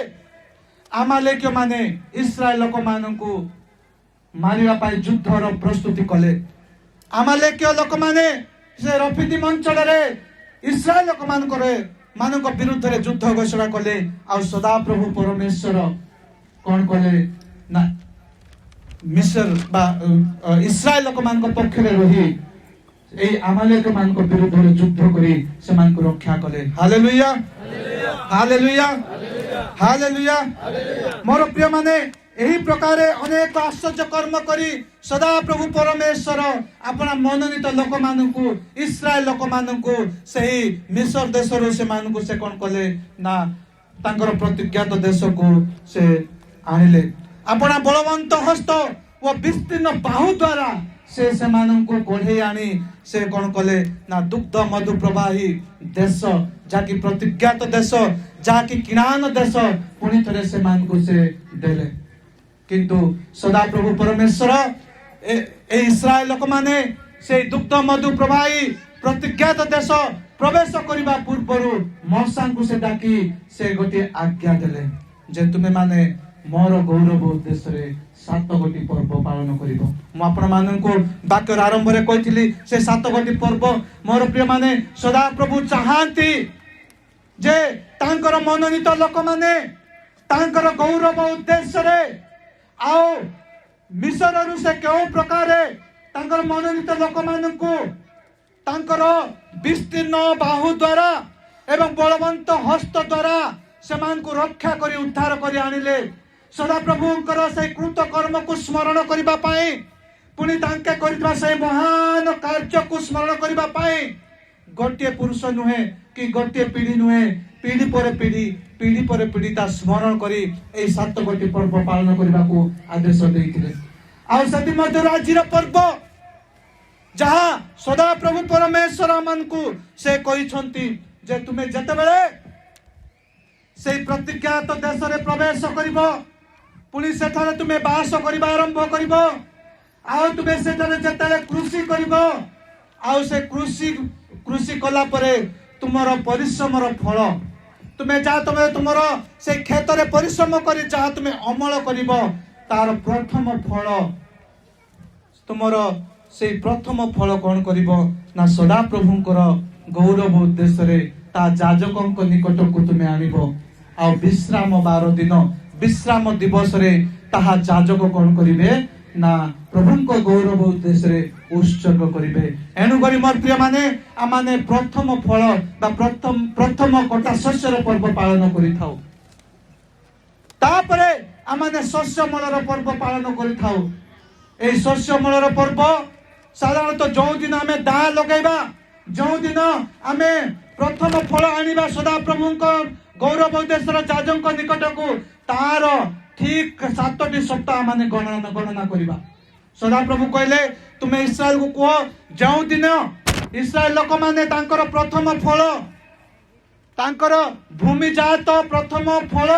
A: आमालेक्य माने इस्राएल लोक मानकु मारिबा पाई युद्ध रो प्रस्तुति कले आमालेक्य लोक माने से रफीदिम अंचल रे इस्राएल लोक मानक विरुद्ध रे युद्ध घोषणा कले आ सदा प्रभु परमेश्वर कोन कले ना मिस्र बा इस्राएल लोक मानक पक्ष रे रही ए आमालेक मानक विरुद्ध रे युद्ध करी से मानक रक्षा कले हालेलुया हालेलुया हालेलुया मोर प्रिय माने एही प्रकार अनेक आश्चर्य कर्म करी सदा प्रभु परमेश्वर अपना मनोनीत लोक मानकु इस्राएल लोक मानकु सही मिस्र देश रो से मानकु से कोन कले ना तांकर प्रतिज्ञात देश को से आनिले अपना बलवंत हस्त वो विस्तीर्ण बाहु द्वारा से मानकु कोढ़े आनी से कोन कले ना दुग्ध मधु प्रवाही देश जाकी प्रतिज्ञात देश जाकी किणान देश पुनी थरे से मानकु से देले किंतु सदा प्रभु परमेश्वर ए इस्राएल लोक माने से दुग्ध मधु प्रवाही प्रतिज्ञात देश प्रवेश करबा पूर्वरु मौसा को से डाकी से गोटे आज्ञा देले जे तुमे माने मोर गौरव उद्देश्य रे 7 गोटी पर्व पालन करिवो म आपण माननको वाक्य आरंभ रे कहितली से 7 गोटी पर्व मोर प्रिय माने सदा प्रभु चाहंती जे तांकर मनोनीत लोक माने तांकर गौरव उद्देश्य रे आओ मिस्र रु से केउ प्रकार तांकर मनोनीत लोक माननको तांकर विस्तीर्ण बाहु द्वारा एवं बलवंत हस्त द्वारा समान को रक्षा करी उद्धार करी आनिले सदा प्रभुंकर से कृत कर्म को स्मरण करिबा पाए पुनी तांके करिबा से महान कार्य को स्मरण करिबा पाए गोटे पुरुष नुहे कि गोटे पीढ़ी नुहे पीढ़ी पर पीढ़ी ता स्मरण करी ए 7 गोटी पर्व पालन करिबा को आदेश देइथिले आ सती मध्य राज्यर पर्व जहां सदा प्रभु परमेश्वर मन को से कहि छंती जे तुमे जते बेले से प्रतिज्ञात देश रे प्रवेश करिवो पुनी सेठारे तुमे बास करिबा आरंभ करिवो आ तुमे सेठारे जते कृषि करिवो आ से कृषि कला परे तुमरो परिश्रम रो फल तुमे जा तुमरो से खेत रे परिश्रम करी जा तुमे अमल करिवो तार प्रथम फल तुमरो से प्रथम फल कोन करिवो ना सदा प्रभुंकर गौरव उद्देश्य रे ତା ଯାଜକଙ୍କ ନିକଟକୁ ତୁମେ ଆଣିବ। ଆଉ ବିଶ୍ରାମ ବାର ଦିନ ବିଶ୍ରାମ ଦିବସରେ ତାହା ଯାଜକ କ'ଣ କରିବେ ନା ପ୍ରଭୁଙ୍କ ଗୌରବ ଉଦ୍ଦେଶ୍ୟରେ ଉତ୍ସର୍ଗ କରିବେ। ଏଣୁକରି ମୋର ପ୍ରିୟମାନେ ଆମମାନେ ପ୍ରଥମ ଫଳ ବା ପ୍ରଥମ କଟା ଶସ୍ୟର ପର୍ବ ପାଳନ କରିଥାଉ। ତାପରେ ଆମମାନେ ଶସ୍ୟମଳର ପର୍ବ ପାଳନ କରିଥାଉ। এই ଶସ୍ୟମଳର ପର୍ବ ସାଧାରଣତଃ ଯେଉଁଦିନ ଆମେ ଦାଆ ଲଗାଇବା, ଯେଉଁଦିନ ଆମେ ପ୍ରଥମ ଫଳ ଆଣିବା ସଦାପ୍ରଭୁଙ୍କ ଗୌରବ ଉଦ୍ଦେଶ୍ୟର ଯାଜକଙ୍କ ନିକଟକୁ, ତାର ଠିକ 7ଟି ସପ୍ତାହ ମାନେ ଗଣନା କରିବା। ସଦାପ୍ରଭୁ କହିଲେ ତୁମେ ଇସ୍ରାଏଲକୁ କୁହ, ଯେଉଁଦିନ ଇସ୍ରାଏଲ ଲୋକମାନେ ତାଙ୍କର ପ୍ରଥମ ଫଳ, ତାଙ୍କର ଭୂମିଜାତ ପ୍ରଥମ ଫଳ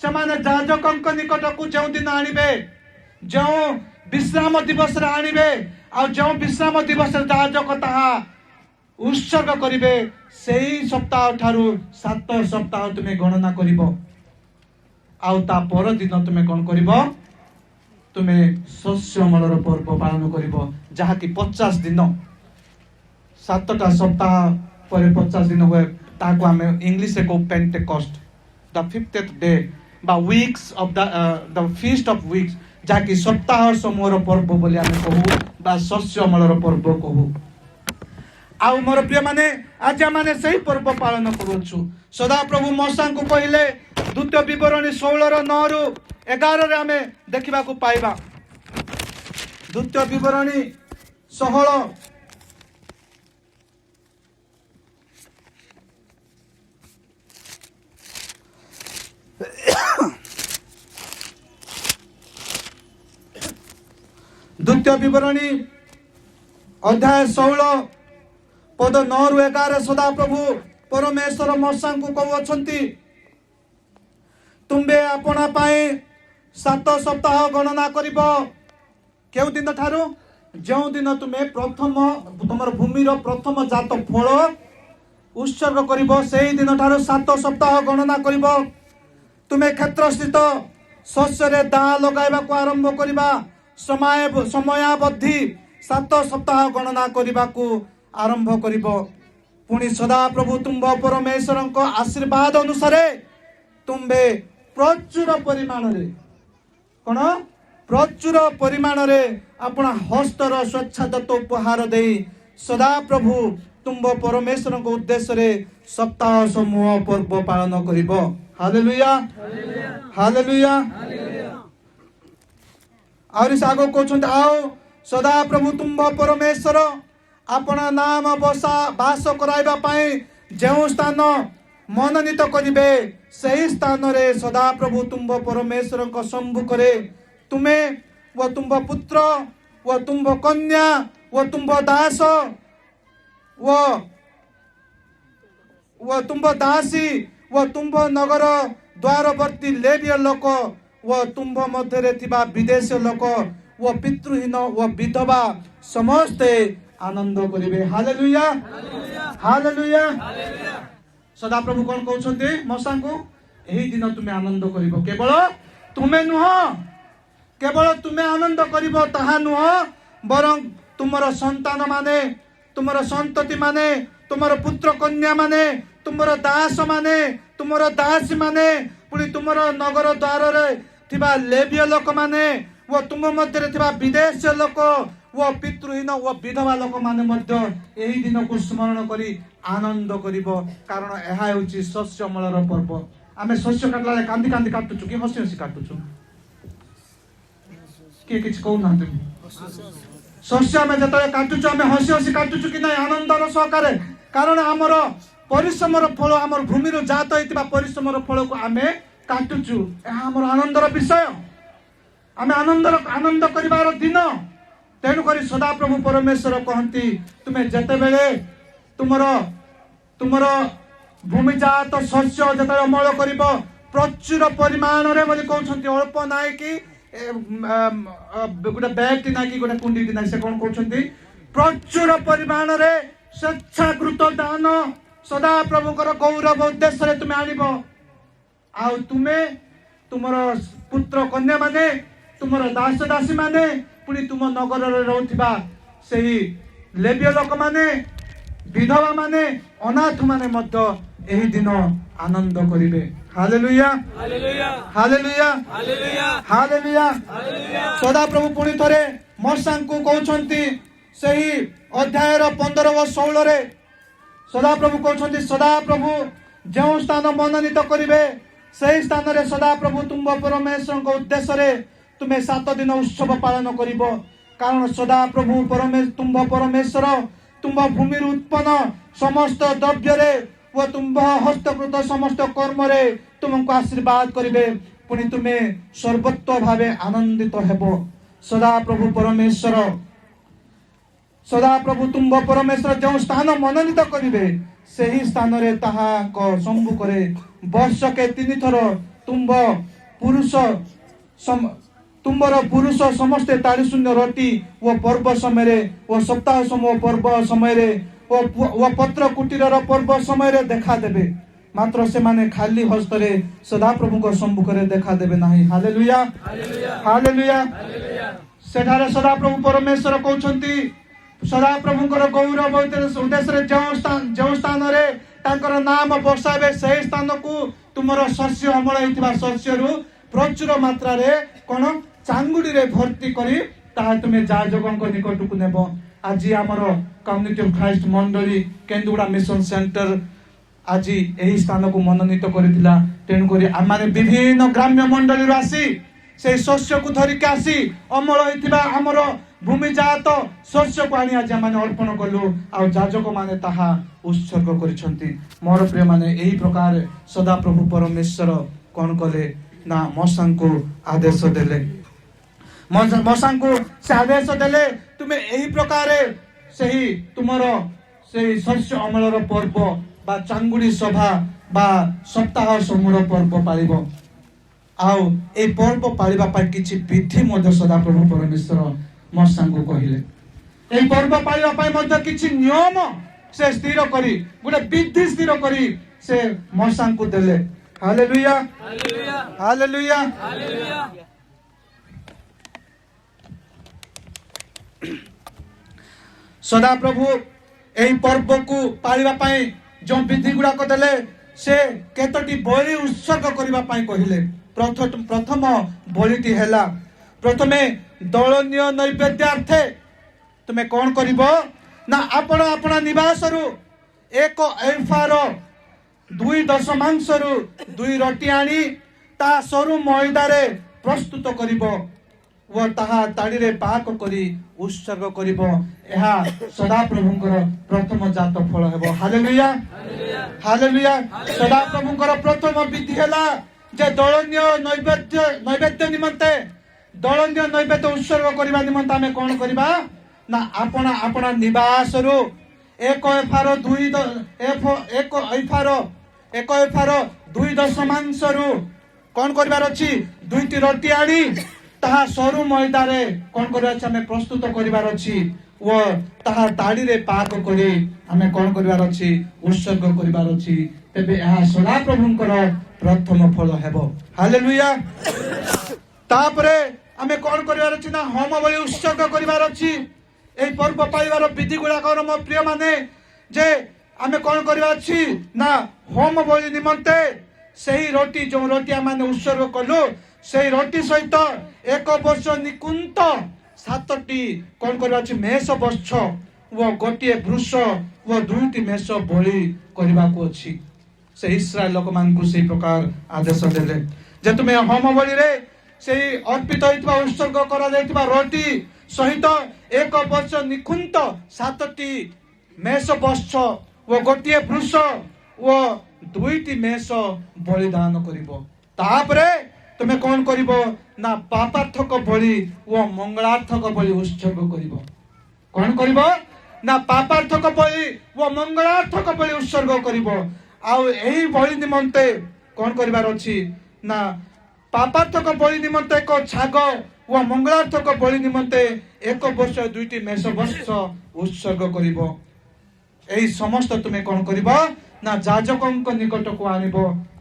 A: ସେମାନେ ଯାଜକଙ୍କ ନିକଟକୁ ଯେଉଁଦିନ ଆଣିବେ, ଯେଉଁ ବିଶ୍ରାମ ଦିବସରେ ଆଣିବେ, ଆଉ ଯେଉଁ ବିଶ୍ରାମ ଦିବସରେ ଯାଜକ ତାହା ଉତ୍ସର୍ଗ କରିବେ, ସେହି ସପ୍ତାହ ଠାରୁ 7 ସପ୍ତାହ ତୁମେ ଗଣନା କରିବ। ଆଉ ତା ପରଦିନ ତୁମେ କ'ଣ କରିବ? ତୁମେ ଶସ୍ୟମଳର ପର୍ବ ପାଳନ କରିବ, ଯାହାକି 50 ଦିନ। 7ଟା ସପ୍ତାହ ପରେ 50 ଦିନ ହୁଏ, ତାହାକୁ ଆମେ ଇଂଲିଶରେ କହୁ ପେଣ୍ଟେକଷ୍ଟ, ଦ 50th ଡେ ବା weeks of the feast of weeks, ଯାହାକି ସପ୍ତାହ ସମୂହର ପର୍ବ ବୋଲି ଆମେ କହୁ ବା ଶସ୍ୟମଳର ପର୍ବ କହୁ। ଆଉ ମୋର ପ୍ରିୟମାନେ ଆଜି ଆମେ ସେହି ପର୍ବ ପାଳନ କରୁଛୁ। ସଦାପ୍ରଭୁ ମୋଶାଙ୍କୁ କହିଲେ, ଦ୍ୱିତୀୟ ବିବରଣୀ 16:9-11 ଆମେ ଦେଖିବାକୁ ପାଇବା। ଦ୍ୱିତୀୟ ବିବରଣୀ 16 ଦ୍ୱିତୀୟ ବିବରଣୀ ଅଧ୍ୟାୟ 16 ପଦ 9-11 ସଦାପ୍ରଭୁ ପରମେଶ୍ୱର ମୋଶାଙ୍କୁ କହୁଅଛନ୍ତି, ତୁମ୍ଭେ ଆପଣା ପାଇଁ 7 ସପ୍ତାହ ଗଣନା କରିବ। କେଉଁ ଦିନ ଠାରୁ? ଯେଉଁଦିନ ତୁମେ ତୁମର ଭୂମିର ପ୍ରଥମ ଜାତ ଫଳ ଉତ୍ସର୍ଗ କରିବ, ସେହି ଦିନ ଠାରୁ 7 ସପ୍ତାହ ଗଣନା କରିବ। ତୁମେ କ୍ଷେତ୍ରସ୍ଥିତ ଶସ୍ୟରେ ଦାଆ ଲଗାଇବାକୁ ଆରମ୍ଭ କରିବା। ସମୟାବଧି 7 ସପ୍ତାହ ଗଣନା କରିବାକୁ ଆରମ୍ଭ କରିବ। ପୁଣି ସଦାପ୍ରଭୁ ତୁମ୍ଭ ପରମେଶ୍ୱରଙ୍କ ଆଶୀର୍ବାଦ ଅନୁସାରେ ତୁମ୍ଭେ ପ୍ରଚୁର ପରିମାଣରେ ଆପଣା ହସ୍ତର ସ୍ୱଚ୍ଛାଦତ୍ତ ଉପହାର ଦେଇ ସଦାପ୍ରଭୁ ତୁମ୍ଭ ପରମେଶ୍ୱରଙ୍କ ଉଦ୍ଦେଶ୍ୟରେ ସପ୍ତାହ ସମୂହ ପର୍ବ ପାଳନ କରିବ। Hallelujah, hallelujah. ଆହୁରି ସେ ଆଗକୁ କହୁଛନ୍ତି, ଆଉ ସଦାପ୍ରଭୁ ତୁମ୍ଭ ପରମେଶ୍ୱର ଆପଣା ନାମ ବାସ କରାଇବା ପାଇଁ ଯେଉଁ ସ୍ଥାନ ମନୋନୀତ କରିବେ, ସେହି ସ୍ଥାନରେ ସଦାପ୍ରଭୁ ତୁମ୍ଭ ପରମେଶ୍ୱରଙ୍କ ସମ୍ମୁଖରେ ତୁମେ ଓ ତୁମ୍ଭ ପୁତ୍ର ଓ ତୁମ୍ଭ କନ୍ୟା ଓ ତୁମ୍ଭ ଦାସ ଓ ତୁମ୍ଭ ଦାସୀ ଓ ତୁମ୍ଭ ନଗର ଦ୍ୱାରବର୍ତ୍ତୀ ଲେବୀୟ ଲୋକ ଓ ତୁମ୍ଭ ମଧ୍ୟରେ ଥିବା ବିଦେଶୀ ଲୋକ ଓ ପିତୃହୀନ ଓ ବିଧବା ସମସ୍ତେ ଆନନ୍ଦ କରିବେ। Hallelujah, hallelujah. ସଦାପ୍ରଭୁ କ'ଣ କହୁଛନ୍ତି ମୋଶାଙ୍କୁ? ଏହି ଦିନ ତୁମେ ଆନନ୍ଦ କରିବ। କେବଳ ତୁମେ ନୁହଁ, କେବଳ ତୁମେ ଆନନ୍ଦ କରିବ ତାହା ନୁହଁ, ବରଂ ତୁମର ସନ୍ତାନ ମାନେ, ତୁମର ସନ୍ତତି ମାନେ, ତୁମର ପୁତ୍ର କନ୍ୟା ମାନେ, ତୁମର ଦାସ ମାନେ, ତୁମର ଦାସୀ ମାନେ, ପୁଣି ତୁମର ନଗର ଦ୍ୱାରରେ ଥିବା ଲେବୀୟ ଲୋକମାନେ ଓ ତୁମ ମଧ୍ୟରେ ଥିବା ବିଦେଶୀ ଲୋକ ଓ ପିତୃହୀନ ଓ ବିଧବା ଲୋକମାନେ ମଧ୍ୟ ଏହି ଦିନକୁ ସ୍ମରଣ କରି ଆନନ୍ଦ କରିବ। କାରଣ ଏହା ହେଉଛି ଶସ୍ୟମଳର ପର୍ବ। ଆମେ ଶସ୍ୟ କାଟିଲା ବେଳେ କାନ୍ଦି କାନ୍ଦି କାଟୁଛୁ କି ହସି ହସି କାଟୁଛୁ? କିଏ କିଛି କହୁନାହାନ୍ତି? ଶସ୍ୟ ଆମେ ଯେତେବେଳେ କାଟୁଛୁ, ଆମେ ହସି ହସି କାଟୁଛୁ କି ନାଇଁ? ଆନନ୍ଦର ସହକାରେ। କାରଣ ଆମର ପରିଶ୍ରମର ଫଳ, ଆମର ଭୂମିରୁ ଜାତ ହେଇଥିବା ପରିଶ୍ରମର ଫଳକୁ ଆମେ କାଟୁଛୁ। ଏହା ଆମର ଆନନ୍ଦର ବିଷୟ। ଆମେ ଆନନ୍ଦ କରିବାର ଦିନ। ତେଣୁକରି ସଦାପ୍ରଭୁ ପରମେଶ୍ୱର କହନ୍ତି, ତୁମେ ଯେତେବେଳେ ତୁମର ଭୂମିଜାତ ଶସ୍ୟ ଯେତେବେଳେ ଅମଳ କରିବ, ପ୍ରଚୁର ପରିମାଣରେ ବୋଲି କହୁଛନ୍ତି, ଅଳ୍ପ ନାହିଁ କି ଗୋଟେ ବ୍ୟାଗଟି ନାହିଁ କି ଗୋଟେ କୁଣ୍ଡିଟି ନାହିଁ। ସେ କ'ଣ କହୁଛନ୍ତି? ପ୍ରଚୁର ପରିମାଣରେ ସ୍ୱେଚ୍ଛାକୃତ ଦାନ ସଦାପ୍ରଭୁଙ୍କର ଗୌରବ ଉଦ୍ଦେଶ୍ୟରେ ତୁମେ ଆଣିବ। ଆଉ ତୁମେ ତୁମର ପୁତ୍ର କନ୍ୟା ମାନେ, ତୁମର ଦାସ ଦାସୀ ମାନେ, ପୁଣି ତୁମ ନଗରରେ ରହୁଥିବା ସେହି ଲେବୀୟ ଲୋକମାନେ, ବିଧବା ମାନେ, ଅନାଥ ମାନେ ମଧ୍ୟ ଏହି ଦିନ ଆନନ୍ଦ କରିବେ। Hallelujah hallelujah hallelujah. ସଦାପ୍ରଭୁ ପୁଣି ଥରେ ମୋଶାଙ୍କୁ କହୁଛନ୍ତି ସେହି ଅଧ୍ୟାୟର 15 ଓ 16 ସଦାପ୍ରଭୁ କହୁଛନ୍ତି, ସଦାପ୍ରଭୁ ଯେଉଁ ସ୍ଥାନ ମନୋନୀତ କରିବେ ସେହି ସ୍ଥାନରେ ସଦାପ୍ରଭୁ ତୁମ୍ଭ ପରମେଶ୍ୱରଙ୍କ ଉଦ୍ଦେଶ୍ୟରେ ତୁମେ 7 ଦିନ ଉତ୍ସବ ପାଳନ କରିବ। କାରଣ ସଦାପ୍ରଭୁ ତୁମ୍ଭ ପରମେଶ୍ୱର ତୁମ୍ଭ ଭୂମିରୁ ଉତ୍ପନ୍ନ ସମସ୍ତ ଦ୍ରବ୍ୟରେ ଓ ତୁମ୍ଭ ହସ୍ତକୃତ ସମସ୍ତ କର୍ମରେ ତୁମକୁ ଆଶୀର୍ବାଦ କରିବେ। ପୁଣି ତୁମେ ସର୍ବତ୍ର ଭାବେ ଆନନ୍ଦିତ ହେବ। ସଦାପ୍ରଭୁ ତୁମ୍ଭ ପରମେଶ୍ୱର ଯେଉଁ ସ୍ଥାନ ମନୋନୀତ କରିବେ ସେହି ସ୍ଥାନରେ ତାହାଙ୍କ ସମ୍ମୁଖରେ ବର୍ଷକେ 3 ଥର ତୁମ୍ଭର ପୁରୁଷ ସମସ୍ତେ ତାଳିଶୂନ୍ୟ ରୋଟି ଓ ପର୍ବ ସମୟରେ ଓ ସପ୍ତାହ ସମୂହ ପର୍ବ ସମୟରେ ଓ ପତ୍ର କୁଟୀରର ପର୍ବ ସମୟରେ ଦେଖାଦେବେ। ମାତ୍ର ସେମାନେ ଖାଲି ହସ୍ତରେ ସଦାପ୍ରଭୁଙ୍କ ସମ୍ମୁଖରେ ଦେଖାଦେବେ ନାହିଁ। Hallelujah hallelujah. ସେଠାରେ ସଦାପ୍ରଭୁ ପରମେଶ୍ୱର କହୁଛନ୍ତି, ସଦାପ୍ରଭୁଙ୍କର ଗୌରବ ଉଦ୍ଦେଶ୍ୟରେ ଯେଉଁ ସ୍ଥାନରେ ତାଙ୍କର ନାମ ବସାଇବେ ସେହି ସ୍ଥାନକୁ ତୁମର ଶସ୍ୟ ଅମଳ ହେଇଥିବା ଶସ୍ୟରୁ ପ୍ରଚୁର ମାତ୍ରାରେ କଣ ଚାଙ୍ଗୁଡିରେ ଭର୍ତ୍ତି କରି ତାହା ତୁମେ ଯାଜକଙ୍କ ନିକଟକୁ ନେବ। ଆଜି ଆମର କମ୍ୟୁନିଟି ଅଫ ଖ୍ରାଇଷ୍ଟ ମଣ୍ଡଳୀ କେନ୍ଦୁଗୁଡ଼ା ମିଶନ ସେଣ୍ଟର ଆଜି ଏହି ସ୍ଥାନକୁ ମନୋନୀତ କରିଥିଲା। ତେଣୁକରି ଆମେ ବିଭିନ୍ନ ଗ୍ରାମ୍ୟ ମଣ୍ଡଳୀରୁ ଆସି ସେହି ଶସ୍ୟକୁ ଧରିକି ଆସି ଅମଳ ହେଇଥିବା ଆମର ଭୂମିଜାତ ଶସ୍ୟକୁ ଆଣି ଆଜି ଆମେ ଅର୍ପଣ କଲୁ। ଆଉ ଯାଜକ ମାନେ ତାହା ଉତ୍ସର୍ଗ କରିଛନ୍ତି। ମୋର ପ୍ରିୟ ମାନେ, ଏହି ପ୍ରକାର ସଦାପ୍ରଭୁ ପରମେଶ୍ୱର କଣ କଲେ ନା ମୋଶାଙ୍କୁ ଆଦେଶ ଦେଲେ। ମୋଶାଙ୍କୁ ସେ ଆଦେଶ ଦେଲେ, ତୁମେ ଏହି ପ୍ରକାର ସେହି ତୁମର ସେହି ଶସ୍ୟ ଅମଳର ପର୍ବ ବା ଚାଙ୍ଗୁଡି ସଭା ବା ସପ୍ତାହ ସମୂହର ପର୍ବ ପାଳିବ। ଆଉ ଏହି ପର୍ବ ପାଳିବା ପାଇଁ କିଛି ବିଧି ମଧ୍ୟ ସଦାପ୍ରଭୁ ପରମେଶ୍ୱର ମୋଶାଙ୍କୁ କହିଲେ। ଏହି ପର୍ବ ପାଳିବା ପାଇଁ ମଧ୍ୟ କିଛି ନିୟମ ସେ ସ୍ଥିର କରି ଗୋଟେ ବିଧି ସ୍ଥିର କରି ସେ ମୋଶାଙ୍କୁ ଦେଲେ। Hallelujah hallelujah. ସଦାପ୍ରଭୁ ଏହି ପର୍ବକୁ ପାଳିବା ପାଇଁ ଯେଉଁ ବିଧି ଗୁଡାକ ଦେଲେ, ସେ କେତୋଟି ବଳି ଉତ୍ସର୍ଗ କରିବା ପାଇଁ କହିଲେ। ପ୍ରଥମ ବଳିଟି ହେଲା, ପ୍ରଥମେ ଦଳନୀୟ ନୈବେଦ୍ୟାର୍ଥେ ତୁମେ କଣ କରିବ ନା ଆପଣ ନିବାସରୁ 1 ଏଫାର 2 ଦଶମାଂଶରୁ 2 ରୋଟି ଆଣି ତାହା ସରୁ ମଇଦାରେ ପ୍ରସ୍ତୁତ କରିବ ଓ ତାହା ତାଡ଼ିରେ ପାକ କରି ଉତ୍ସର୍ଗ କରିବ। ଏହା ସଦାପ୍ରଭୁଙ୍କର ପ୍ରଥମ ଜାତ ଫଳ ହେବ। Hallelujah hallelujah. ସଦାପ୍ରଭୁଙ୍କର ପ୍ରଥମ ବିଧି ହେଲା ଯେ ଦଳନୀୟ ନୈବେଦ୍ୟ ନିମନ୍ତେ ଦଳନୀୟ ନୈବେଦ୍ୟ ଉତ୍ସର୍ଗ କରିବା ନିମନ୍ତେ ଆମେ କଣ କରିବା ନା ଆପଣ ନିବାସରୁ 1 ଏଫାର 2 ଦଶମାଂଶରୁ କଣ କରିବାର ଅଛି, 2ଟି ରୋଟି ଆଣି ତାହା ସରୁ ମଇଦାରେ କଣ କରିବାର ଅଛି, ଆମେ ପ୍ରସ୍ତୁତ କରିବାର ଅଛି ଓ ତାହା ତାଡ଼ିରେ ପାକ କରି ଆମେ କଣ କରିବାର ଅଛି, ଉତ୍ସର୍ଗ କରିବାର ଅଛି। ତେବେ ଏହା ସଦାପ୍ରଭୁଙ୍କର ପ୍ରଥମ ଫଳ ହେବ। ହାଲେଲୁୟା। ତାପରେ ଆମେ କଣ କରିବାର ଅଛି ନା ହୋମ ବଳି ଉତ୍ସର୍ଗ କରିବାର ଅଛି। ଏହି ପର୍ବ ପାଳିବାର ବିଧି ଗୁଡାକର ମୋ ପ୍ରିୟ ମାନେ ଯେ ଆମେ କଣ କରିବା ଅଛି ନା ହୋମ ବଳି ନିମନ୍ତେ ସେହି ରୋଟି ଯେଉଁ ରୋଟି ଆମେ ଉତ୍ସର୍ଗ କଲୁ ସେହି ରୋଟି ସହିତ 1 ବର୍ଷ ନିକୁନ୍ତ 7ଟି କଣ କରିବା ଅଛି ମେଷ ବତ୍ସ ଓ ଗୋଟିଏ ବୃଷ ଓ 2ଟି ମେଷ ବଳି କରିବାକୁ ଅଛି। ସେ ଇସ୍ରାଏଲ ଲୋକମାନଙ୍କୁ ସେହି ପ୍ରକାର ଆଦେଶ ଦେଲେ ଯେ ତୁମେ ହୋମ ବଳିରେ ସେହି ଅର୍ପିତ ହୋଇଥିବା ଉତ୍ସର୍ଗ କରାଯାଇଥିବା ରୋଟି ସହିତ 1 ବର୍ଷ ନିକୁନ୍ତ 7ଟି ମେଷ ବତ୍ସ ଓ ଗୋଟିଏ ବୃଷ ଓ 2ଟି ମେଷ ବଳିଦାନ କରିବ। ତାପରେ ତୁମେ କଣ କରିବ ନା ପାପାର୍ଥକ ବଳି ଓ ମଙ୍ଗଳାର୍ଥକ ବଳି ଉତ୍ସର୍ଗ କରିବ। କଣ କରିବ ନା ପାପାର୍ଥକ ବଳି ଓ ମଙ୍ଗଳାର୍ଥକ ବଳି ଉତ୍ସର୍ଗ କରିବ। ଆଉ ଏହି ବଳି ନିମନ୍ତେ କଣ କରିବାର ଅଛି ନା ପାପାର୍ଥକ ବଳି ନିମନ୍ତେ 1 ଛାଗ ଓ ମଙ୍ଗଳାର୍ଥକ ବଳି ନିମନ୍ତେ 1 ବର୍ଷ 2ଟି ମେଷ ବତ୍ସ ଉତ୍ସର୍ଗ କରିବ। ଏହି ସମସ୍ତ ତୁମେ କଣ କରିବ ନା ଯାଜକଙ୍କ ନିକଟକୁ ଆଣିବ।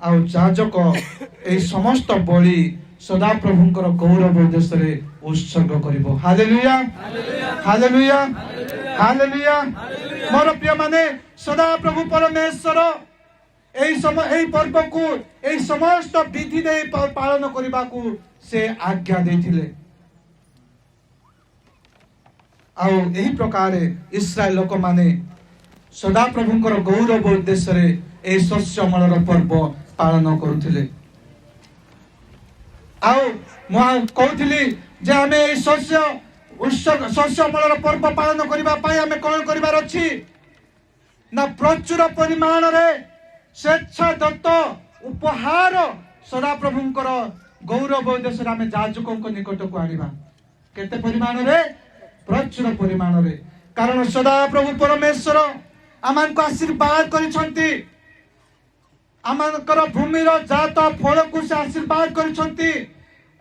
A: ଆଉ ଯାଜକ ଏହି ସମସ୍ତ ବଳି ସଦାପ୍ରଭୁଙ୍କର ଗୌରବ ଉଦ୍ଦେଶ୍ୟରେ ଉତ୍ସର୍ଗ କରିବ। Hallelujah hallelujah hallelujah. ମୋର ପ୍ରିୟ ମାନେ, ସଦାପ୍ରଭୁ ପରମେଶ୍ୱର এই पर्व को এই समस्त विधि दे पालन करने को से आज्ञा देथिले। आउ यही प्रकार इस्राएल लोक माने सदा प्रभुंकर गौरव उद्देश्य रे ए शस्य अमलर पर्व पालन करुथिले। आउ म कहथिली जे हमें ए शस्य अमलर पर्व पालन करबा पई हमें कोन करबार अछि ना प्रचुर परिमाण रे स्वेच्छा दत्त उपहार सदा प्रभुंकर गौरव उद्देश्य रे हमें याजकों निकट को आनिबा। केते परिमाण रे? प्रचुर परिमाण रे। कारण सदा प्रभु परमेश्वर आमान को आशीर्वाद करिसंती, आमानकर भूमिर जात फल को से आशीर्वाद करिसंती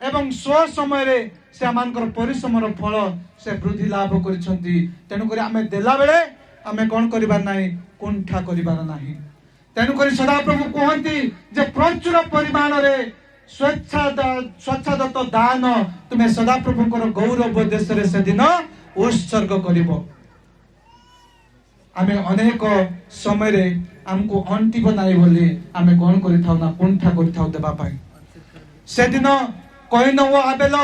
A: एवं स्व समय रे से आमानकर परिश्रमर फल से वृद्धि लाभ करिसंती। तेनु करी आमे देला बेले आमे कोन करिबार नाही, कुंठा करिबार नाही। तेनु करी सदा प्रभु कहंती जे प्रचुर परिमाण रे स्वच्छादत्त दान तुम्हें सदा प्रभुंकर गौरव उद्देश्य रे से दिन उत्सर्ग करिबो। आमे अनेक समय रे हमको अंटी बनाई बोली आमे कोन करि थाउ ना कुंठा करि थाउ देबा पाई। से दिन कयिन ओ आबेल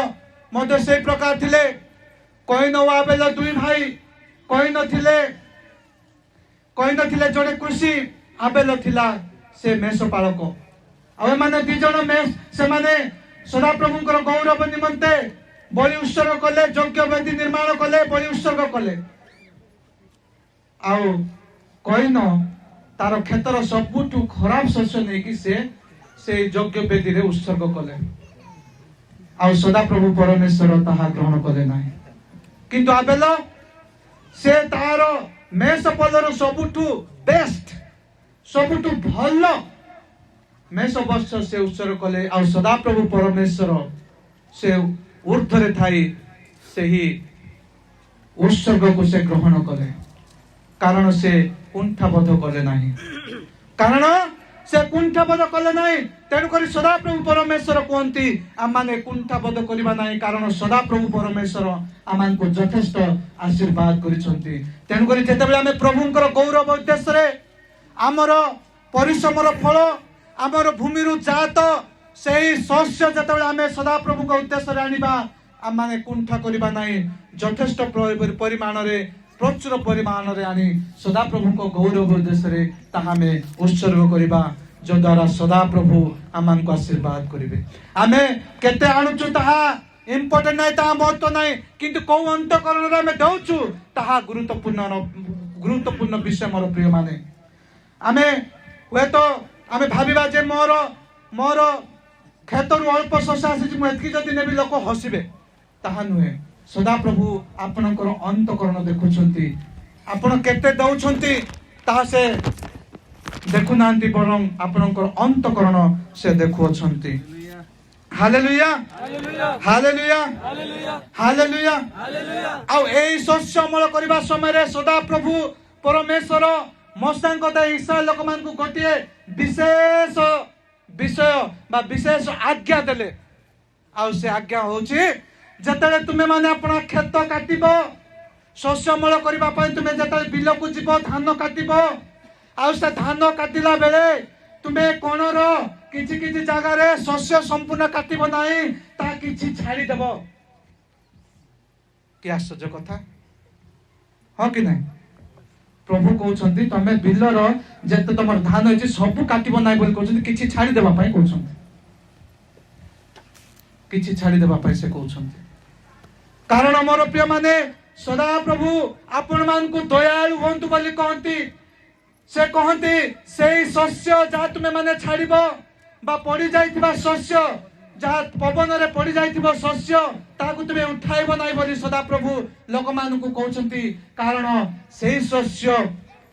A: मध्य से प्रकार थिले। कयिन ओ आबेल दुई भाई। कयिन थिले जड़े कृषि, आबेल थिला से मेष पालक। आ माने दी जण मेष से माने सदा प्रभुंकर गौरव निमंते बलि उत्सर्ग कले, यज्ञ वेदी निर्माण कले, बलि उत्सर्ग कले। आउ कयिन तार क्षेत्र सबुठु खराब शस्य नै कि से यज्ञ वेदी रे उत्सर्ग कले। आउ सदा प्रभु परमेश्वर ताहा ग्रहण कले नाही। किंतु आबेल से तार मेष पलर सबुठु बेस्ट, सबुठु भल मेष वर्ष से उत्सर्ग कले। आउ सदा प्रभु परमेश्वर से ऊर्ध्वरे थाई से ही उत्सर्ग को से ग्रहण कले। कारण से कुंठाबोध कले नाही, कारण से कुंठाबोध कले नाही। तेणु करी सदा प्रभु परमेश्वर कहती आम माने कुंठाबोध करबा नाही। कारण सदा प्रभु परमेश्वर आमान को यथेष्ट आशीर्वाद करिसंती। तेणु करी जेतेबेले आमे प्रभुंकर गौरव उद्देश्य रे आमर परिश्रमर फल आमर भूमिरु जात सेही शस्य जेतेबेले आमे सदा प्रभु को उद्देश्य रे आनिबा आम माने कुंठा करबा नाही। यथेष्ट परिमाण रे प्रचुर परिमाण रे आनी सदा प्रभु को गौरव उद्देश्य रे ताहा में उत्सर्ग करबा, जो द्वारा सदा प्रभु आमान को आशीर्वाद करिवे। आमे केते आणुचु ताहा इम्पोर्टेंट नाही, ताहा महत्व नाही, किंतु को अंतःकरण रे आमे दउचु ताहा गुरुत्वपूर्ण विषय मोर प्रिय माने। आमे वे तो आमे भाबिबा जे मोर खेतरु अल्प शस्य आसी मु एतकी जदि नेबी लोक हसिबे, ताहा नुहे। सदा प्रभु आपनकर अंतःकरण देखुछंती, आपण केते दउछंती ताहा से देखु नांती, बरं आपनकर अंतःकरण से देखुछंती। Hallelujah hallelujah hallelujah. आ एई शस्य अमल करबा समय रे सदा प्रभु परमेश्वर मस्तांक दे इस्राएल लोक मान को गोटिए विशेष विषय बा विशेष आज्ञा देले। आ से आज्ञा होची जतले तुमे माने अपना खेत काटिबो, शस्य अमल करबा पय तुमे जतले बिल को जीवो, धान काटिबो। आ से धान काटिला बेले तुमे कोनर किछि किछि जागा रे शस्य संपूर्ण काटिबो नाही, ता किछि छाडी देबो। कि आश्चर्य कथा हो कि नहीं? प्रभु कहउछंती तमे बिलर जेते तमर धान अछि सब काटिबो नाही बोल कहउछंती, किछि छाडी देबा पय कहउछंती, किछि छाडी देबा पय से कहउछंती। कारण मोर प्रिय माने सदा प्रभु आपण मान को दयालु होंतु बोली कहंती। से कहंती सेई शस्य जा तुमे माने छाडीबो बा पड़ी जाइथिबा शस्य, जा पवन रे पड़ी जाइथिबो शस्य, ताकू तुमे उठाइबो नाही बोली सदा प्रभु लोक मान को कहउछंती। कारण सेई शस्य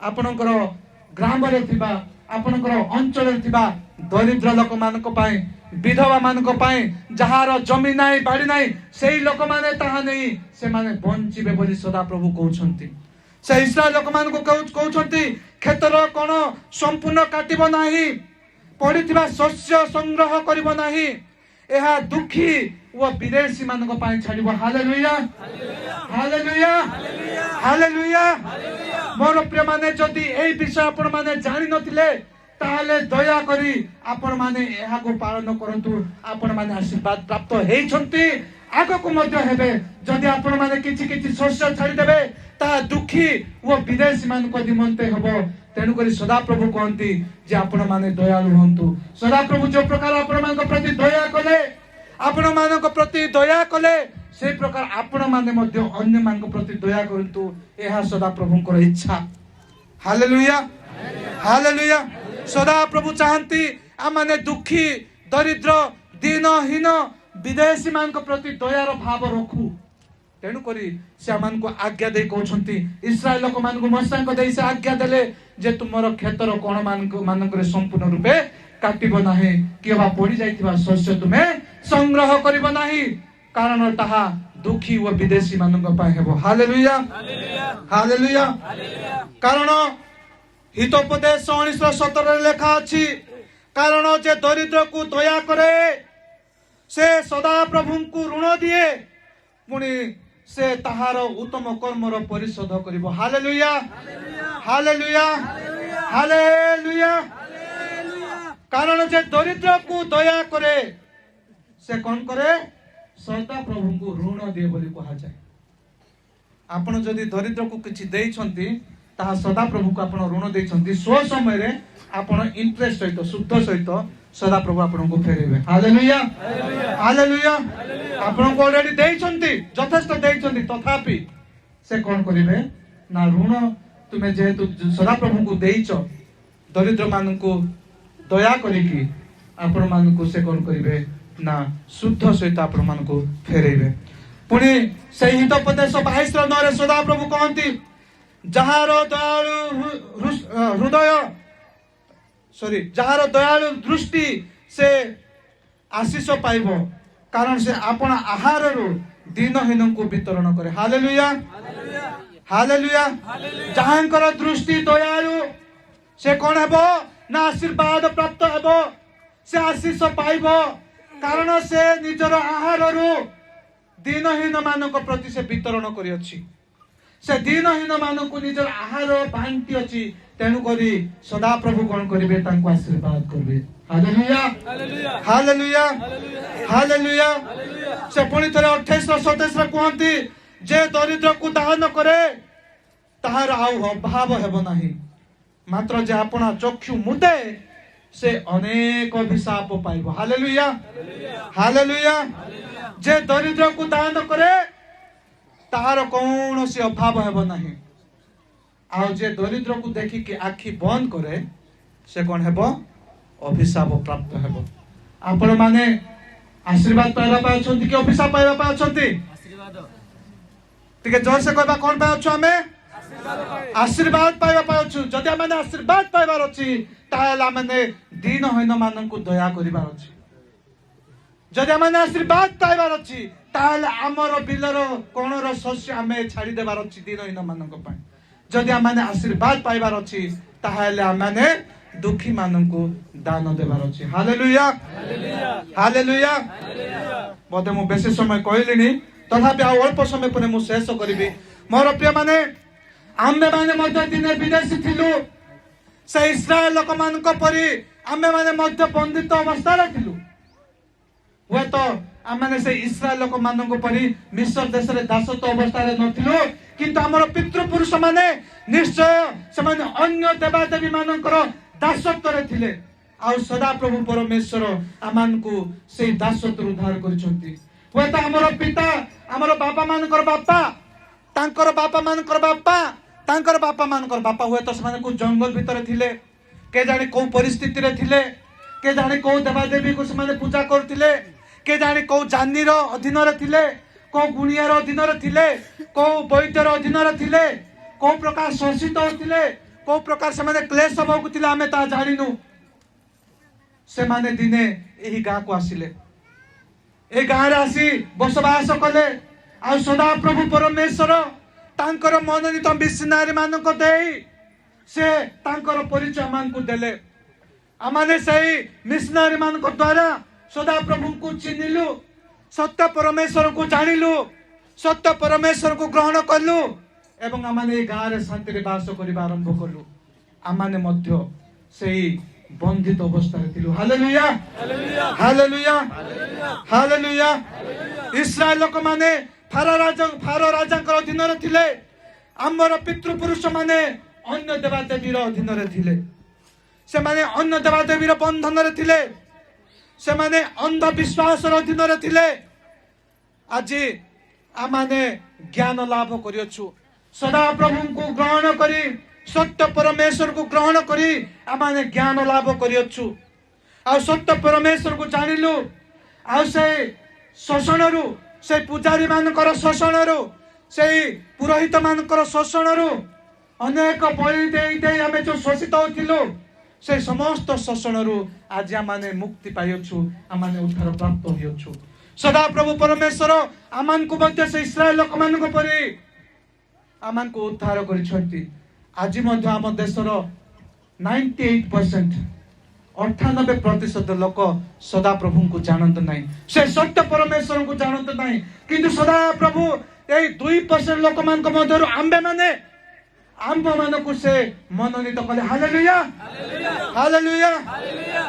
A: आपणकर ग्राम रे थिबा, आपणकर अंचल रे थिबा दरिद्र लोक मान को पाए, विधवा मान को पाए, जहार जमी नाही बाड़ी नाही, सेई लोक माने ताहा नहीं से माने बंचिबे बोली सदा प्रभु कहउछंती। से इस्राएल लोक मान को कहउछंती खेतर कोन संपूर्ण काटिबो नाही, पड़िथिबा शस्य संग्रह करिबो नाही, एहा दुखी वो विदेशी मान को पाए छाड़िबो। Hallelujah hallelujah hallelujah. मोर प्रिय माने जदि एई विषय आपण माने जानि नथिले ताले दया करी आपण माने एहा को पालन करंतु आपण माने आशीर्वाद प्राप्त हेइछंती आगो को मध्य हेबे जदि आपण माने किछि किछि शस्य छाडी देबे ता दुखी वो विदेशी मान को निमंते हबो तेणु करी सदा प्रभु कहंती जे आपण माने दयालु होंतु सदा प्रभु जो प्रकार आपण मान प्रति दया कले आपण मान प्रति दया कले से प्रकार आपण माने मध्य अन्य मान प्रति दया करंतु एहा सदा प्रभुंकर इच्छा हालेलुया हालेलुया सदा प्रभु चाहती आमने दुखी दरिद्र दीनहीन विदेशी मान प्रति दयार भाव रखू तेणु करी से मान को आज्ञा दे कहते इस्राएल लोक मान को मूसा को दे से आज्ञा देले जे तुमर क्षेत्र कोण मान संपूर्ण रूपे काटिब नाही कि बा पड़ी जाइथिबा शस्य तुमे संग्रह करिब नाही कारण ताहा दुखी व विदेशी मान पाए हेबो हालेलुया हालेलुया कारण हितोपदेश 19:17 लेखा अछि कारण जे दरिद्र को दया करे से सदा प्रभु को ऋण दिए पुणी से ताहार उत्तम कर्मर परिशोध करिबो हालेलुया हालेलुया हालेलुया कारण जे दरिद्र को दया करे से कौन करे सदा प्रभु को ऋण दिए बोली कहा जाए आपण जदि दरिद्र को किछि देइछंती ताहा सदा प्रभु को आपण ऋण देइछंती सो समय रे आपण इंटरेस्ट सहित शुद्ध सहित सदा प्रभु आपण को फेरेबे हालेलुया हालेलुया आपण को ऑलरेडी देइछंती यथेष्ट देइछंती तथापि से कोन करिवे ना ऋण तुमे जेहेतु सदा प्रभु को देइछ दरिद्र मान को दया करिकी आपण मान को से कोन करिवे ना शुद्ध सहित आपण मान को फेरेबे पुणी से हितोपदेश 22:9 रे सदा प्रभु कहंती जहार दयालु हृदय जहार दयालु दृष्टि से आशीष पाइबो कारण से आपण आहार रु दीनहीन को वितरण करे हालेलुया हालेलुया जहांकर दृष्टि दयालु से कोन हेबो ना आशीर्वाद प्राप्त हेबो से आशीष पाइबो कारण से निजर आहार रु दीनहीन मानक प्रति से वितरण करी अछि से दीनहीन मानक निजर आहार बांटी अछि तेणु करी सदा प्रभु कोन करिवे तांको आशीर्वाद करिवे हालेलुया हालेलुया हालेलुया से पुणी थरे 28-27 रे कहंती जे दरिद्र को दान करे ताहार आउ अभाव हेबो नाही मात्र जे आपना चक्षु मुदे से अनेक अभिशाप पाइबो हालेलुया हालेलुया जे दरिद्र को दान करे ताहार कौन से अभाव हेबो नाही आउ जे दरिद्र को देखी कि आखि बंद करे से कौन हेबो अभिशाप प्राप्त हेबो आपण माने आशीर्वाद पाइबा पाए छथि कि अभिशाप पाइबा पाए छथि आशीर्वाद ठीक जोर से कहबा कोन पाए छु हमें आशीर्वाद पाइबा पाए छु जदि माने आशीर्वाद पाइबार अछि ताला माने दीनहीन मानन को दया करिबार अछि जदि माने आशीर्वाद पाइबार अछि ताले हमर बिलर कोनर शस्य हमें छाडी देबार अछि दीनहीन मानन को पाए जदि आमने आशीर्वाद पाइबार अछि ताहाले आमने दुखी माननकु दान देबार अछि हालेलुया हालेलुया बोधे मु बेसी समय कहलिनी तथापि आ अल्प समय पर मु शेष करिबी मोर प्रिय माने आम्मे माने मध्य दिने विदेशी थिलु से इस्राएल लोक मानक परि आम्मे माने मध्य बंदित अवस्था रे थिलु वे तो आमने से इस्राएल लोक मानक परि मिस्र देश रे दासत्व अवस्था रे नथिलु किंतु हमर पितृपुरुष माने निश्चय से माने अन्य देवादेवी मानकर दासत्व रे थिले आ सदा प्रभु परमेश्वर आमान को से दासत्व उद्धार करिसंती वे तो हमर पिता हमर बापा मानकर बापा तांकर बापा मानकर बापा तांकर बापा मानकर बापा हुए तो से को जंगल भीतर थिले के जाने को परिस्थिति रे थिले के जाने को देवादेवी को से पूजा करथिले के जाने को जानीर अधीन रे थिले को गुणियार अधीन रे थिले को वैद्यर अधीन रे थिले को प्रकार शोषित होतिले को प्रकार से माने क्लेश भोगुतिले आमे ता जानिनु से माने दिने एही गाँ को आसिले ए गाँ रे आसी बसवास कले आ सदा प्रभु परमेश्वर तांकर मनोनीत मिशनारी मानक देई से तांकर परिचय मान को देले आमाने सही मिशनारी मानक द्वारा सदा प्रभु को चिन्हिलु सत्य परमेश्वर को जानिलु सत्य परमेश्वर को ग्रहण कलु एवं आमाने गाँ रे शांति रे वास करिबा आरंभ कलु आमाने मध्य सेही बंधित अवस्था हालेलुया हालेलुया हालेलुया। इस्राएल लोक माने फारो राजा अधीन थिले। आमर पितृपुरुष माने अन्य देवादेवी अधीन थिले। से माने अन्य देवादेवी बंधन थिले। से माने अंधविश्वास अधीन थिले। आज आमाने ज्ञान लाभ करियछु। सदा प्रभु को ग्रहण करी सत्य परमेश्वर को ग्रहण करी आमाने ज्ञान लाभ करियछु। आ सत्य परमेश्वर को जानिलु। आ से शोषणरू से पुजारी मानकर शोषणरू से पुरोहित मानकर शोषणरू अनेक बलि दे आमे जो शोषित होतिलु से समस्त शोषणरू आज आमाने मुक्ति पाइयछु। आमाने उद्धार प्राप्त होइयछु। सदा प्रभु परमेश्वर आमान को मध्य से इस्राएल लोक मान को परि आमान को उद्धार करिछंती। आज मध्य आम देशर 98% 98% लोक सदा प्रभु को जानत नहीं। से सत्य परमेश्वर को जानत नहीं। किंतु सदा प्रभु ए 2% लोक मान को मध्य आंबे माने आंब मान को से मनोनीत कले। Hallelujah hallelujah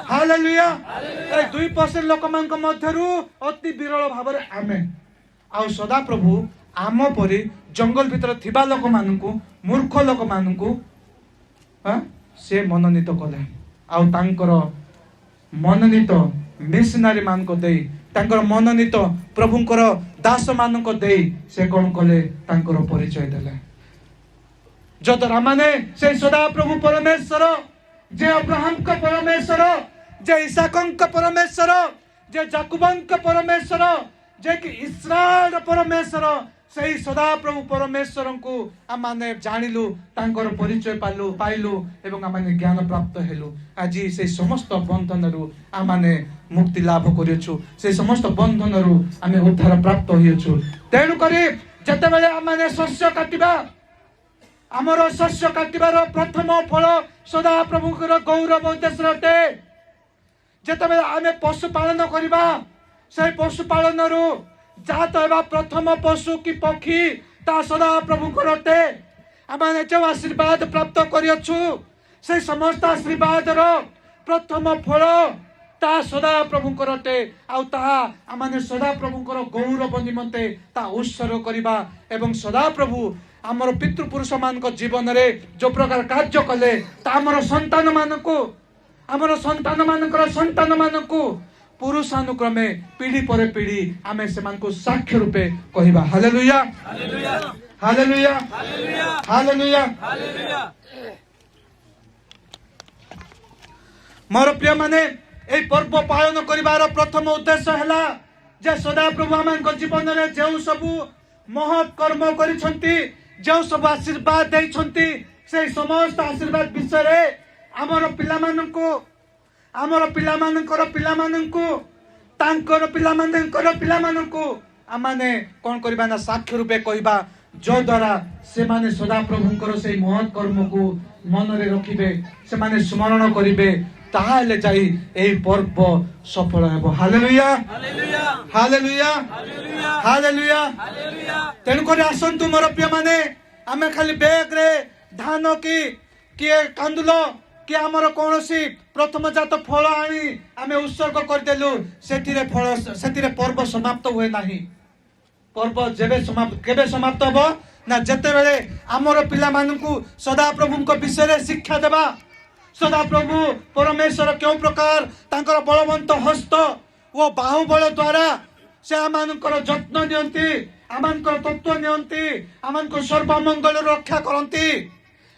A: hallelujah. ए 2% लोक मान को मध्य अति विरल भाव रे आमे आ सदा प्रभु आम परि जंगल भीतर थिबा लोक मान को मूर्ख लोक मान को से मनोनीत कले। आउ तांकर मनोनीत मिशनरी मान को देई तांकर मनोनीत प्रभुंकर दास मान को देई से कोन कले तांकर परिचय देले। जदरा माने से सदा प्रभु परमेश्वर जे अब्राहम का परमेश्वर जे इसहाक का परमेश्वर जे याकूब का परमेश्वर जे कि इस्राएल परमेश्वर से सदा प्रभु परमेश्वर को आमाने जानिलु तांकर परिचय पाइलु एवं आमाने ज्ञान प्राप्त हेलु। आज से समस्त बंधनरु आमाने मुक्ति लाभ करियछु। से समस्त बंधनरु आमे उद्धार प्राप्त होइयछु। तेणु करी जते बेले आमाने शस्य काटिबा आमर शस्य काटिबार प्रथम फल सदा प्रभुकर गौरव उद्देश्य अटे। जते बेले आमे पशु पालन करिबा से पशु पालनरु जात एवं प्रथम पशु की पक्षी ता सदा प्रभुकर अटे। आमाने जो आशीर्वाद प्राप्त करियछु से समस्त आशीर्वाद प्रथम फल ता सदा प्रभुकर अटे। आउ ता आमाने सदा प्रभुकर गौरव निमंते ता उत्सर्ग करिबा एवं सदा प्रभु आमर पितृपुरुष मान जीवन रे जो प्रकार कार्य कले ता आमर संतान मान को पुरुषानुक्रमे पीढ़ी पर पीढ़ी आमे सेमान को साक्ष्य रूपे कहिबा। Hallelujah hallelujah hallelujah. मोर प्रिय माने ए पर्व पालन करिबार प्रथम उद्देश्य हैला जे सदा प्रभु आमान जीवन रे जेउ सबु महत् कर्म करिसंती जो सब आशीर्वाद देइछंती से समस्त आशीर्वाद विषय रे आमर पिलामानंको तांकर पिलामानंको आमाने कोन करबा ना साक्ष्य रूपे कहबा जो द्वारा से माने सदा प्रभुंकर से महत् कर्म को मन रे रखिबे से माने स्मरण करिबे ताहाले जाई एई पर्व सफल हेबो। Hallelujah hallelujah hallelujah hallelujah. तेनु करे आसंतु मोर प्रिय माने आमे खाली बैग रे धान की कांदुल कि आमर कोनोसी प्रथम जात फल आनी आमे उत्सर्ग कर देलु सेतिरे पर्व समाप्त हुए नाही। पर्व केबे समाप्त हो ना जते बेले आमर पिला मानकु सदा प्रभु को विषय रे शिक्षा देबा। सदा प्रभु परमेश्वर क्यों प्रकार तांकर बलवंत हस्त वो बाहुबल द्वारा से आमानकर जत्न नियंती आमानकर तत्व नियंती आमानकर सर्वमंगल रक्षा करंती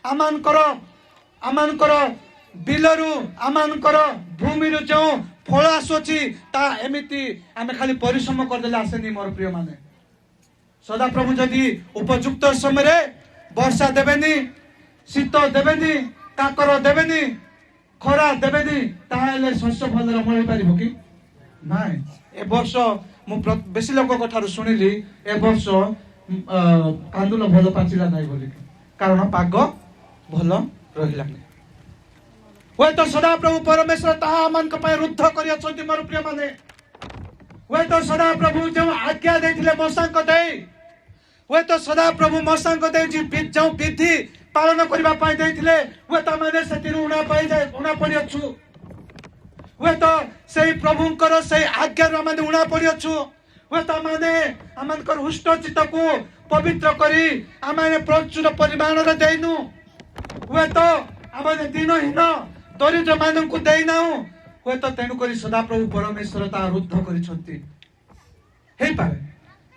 A: आमानकर बिलरु आमानकर भूमिरु जो फल आसुची ता एमिति आमे खाली परिश्रम करदेले आसेनी। मोर प्रिय माने सदा प्रभु जदि उपयुक्त समय रे वर्षा देबेनी शीत देबेनी काकर देबेनी खरा देबेनी ताहेले शस्य भल रमळी पारिबो कि नाय। ए वर्ष मु बेसी लोक कठारु सुनिली ए वर्ष कांदुल भल पाचिला नाय बोली कारण पाग भल रहिला नै। वे तो सदा प्रभु परमेश्वर ताहा मन को पाए रुद्ध करिया छथि। मोर प्रिय माने वे तो सदा प्रभु जो आज्ञा देथिले मसांक दे वे तो सदा प्रभु मसांक दे जो विधि पालन करबा पाई देथिले वे त माने सेति उणा पाई जाय उणा पड़ियछु हुए तो से प्रभुंकर से आज्ञा आमे उणा पड़ी अच्छु हुए तो आमकर हुष्ट चित्त को पवित्र करी आमे प्रचुर परिमाण देनु हुए तो आम दिनहीन दरिद्र मान को देना हुए तो तेणुक सदाप्रभु परमेश्वर ता रुद्ध कर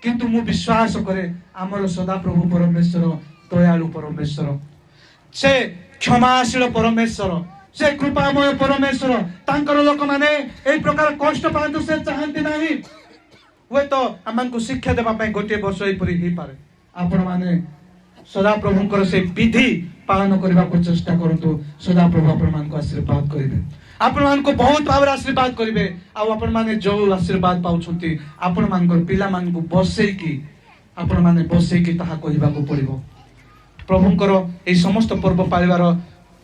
A: किंतु मु विश्वास करे आमर सदाप्रभु परमेश्वर दयालु परमेश्वर से क्षमाशील परमेश्वर से कृपामय परमेश्वर तांकर लोक माने ए प्रकार कष्ट पांतु से चाहती नहीं हुए तो आमको शिक्षा देवा गोटे वर्ष एपरी हो पारे आपण माने सदाप्रभुंकर से विधि पालन करने को चेष्टा करतु सदाप्रभु आपण मान को आशीर्वाद करेंगे आपण मान को बहुत भाव आशीर्वाद करेंगे आपण माने जो आशीर्वाद पाउछंती आपण मान पिला मान को बसैकी आपण माने बसैकी ताहा कहबा को पड़िबो प्रभुंकर ए समस्त पर्व पालिबार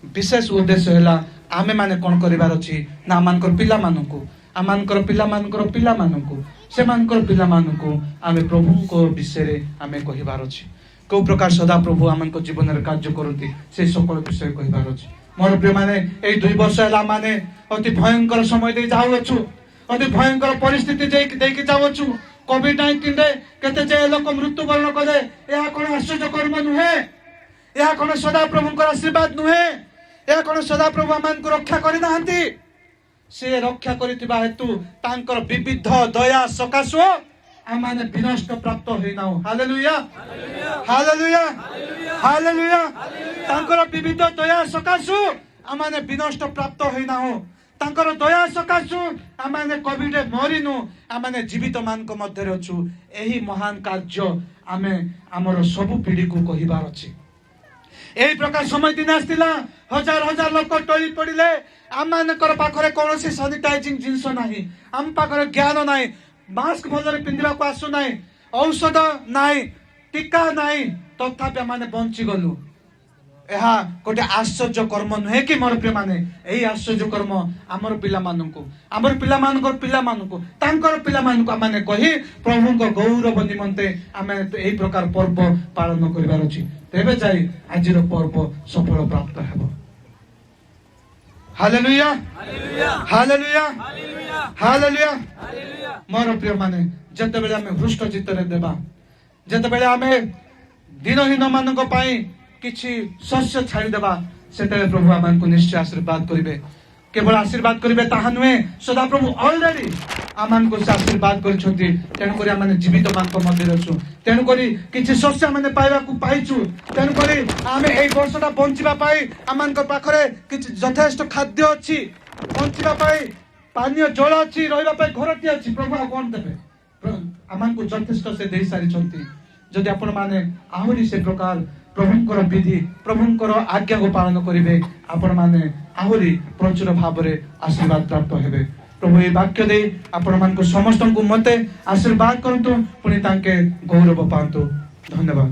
A: विशेष उद्देश्य हैला आमे माने कोन करिवार अछि ना मानकर पिला मानकु आमानकर पिला मानकर पिला मानकु से मानकर पिला मानकु आमे प्रभुंको विषय रे आमे कहिबार अछि को प्रकार सदा प्रभु आमको जीवन में कार्य करती से सकल विषय कहबार अछि मोर प्रिय माने ए 2 वर्ष हला माने अति भयंकर समय दे जाउछु अति भयंकर परिस्थिति देकी जाउछु कोविड-19 रे केते जे लोक मृत्युवरण करे या कोन आश्चर्य कर्म नुहे या कोन सदा प्रभुंकर आशीर्वाद नुहे या कोन सदा प्रभु आमन को रक्षा करि नाहंती से रक्षा करितिबा हेतु तांकर विविध दया सकाशो आमाने विनष्ट प्राप्त होइना हालेलुया हालेलुया हालेलुया तांकर विविध दया सकाशु आमाने विनष्ट प्राप्त होइना तांकर दया सकाशु आमाने कोविड मरिनु आमाने जीवित मान को मध्य अछु एही महान कार्य आमे हमर सब पीढ़ी को कहिबार अछि एही प्रकार समय दिन आस्तिला हजार हजार लोक टोली पड़िले आमानकर पाखरे कोनोसी सैनिटाइजिंग जिंस नाही आम पाखरे ज्ञान नाही मास्क भलरे पिंधिबा को आसु नाही औषध नाही टीका नाही तथापि माने बंची गलु एहा गोटे आश्चर्य कर्म नुहे कि मोर प्रिय माने एही आश्चर्य कर्म हमर पिला मानकर पिला मानकु तांकर पिला मानकु माने कहि प्रभु को गौरव निमंते आमे एही प्रकार पर्व पालन करिवार अछि तेबे जाई आजिर पर्व सफल प्राप्त हेबो हालेलुया हालेलुया हालेलुया मोर प्रिय माने जते बेले आमे हृष्ट चित्तरे देबा जते बेले आमे दिनहीन मानक पई किछि शस्य छाड़ी देबा सेते प्रभु आमको निश्चय आशीर्वाद करिवे केवल आशीर्वाद करिवे ताहा नुहे सदा प्रभु ऑलरेडी आमको आशीर्वाद करछथि तेनु करी आमे जीवित मानक मध्य रहसु तेनु करी किछि शस्य माने पाइबा को पाइछु तेनु करी आमे एई वर्षटा बंचिबा पाई आमको पाखरे किछि यथेष्ट खाद्य अछि बंचिबा पाई पानीय जल अछि रहबा पाई घरटी अछि प्रभु कोन देबे आमको यथेष्ट से देई सारी छथि जदि आपण माने आहुरी से प्रकार प्रभुंकर विधि प्रभुंकर आज्ञा को पालन करिवे आपण माने आहुरी प्रचुर भाव रे आशीर्वाद प्राप्त हेबे प्रभु ए वाक्य दे आपण मान को समस्त को मते आशीर्वाद करंतु पुनी तांके गौरव पांतु धन्यवाद।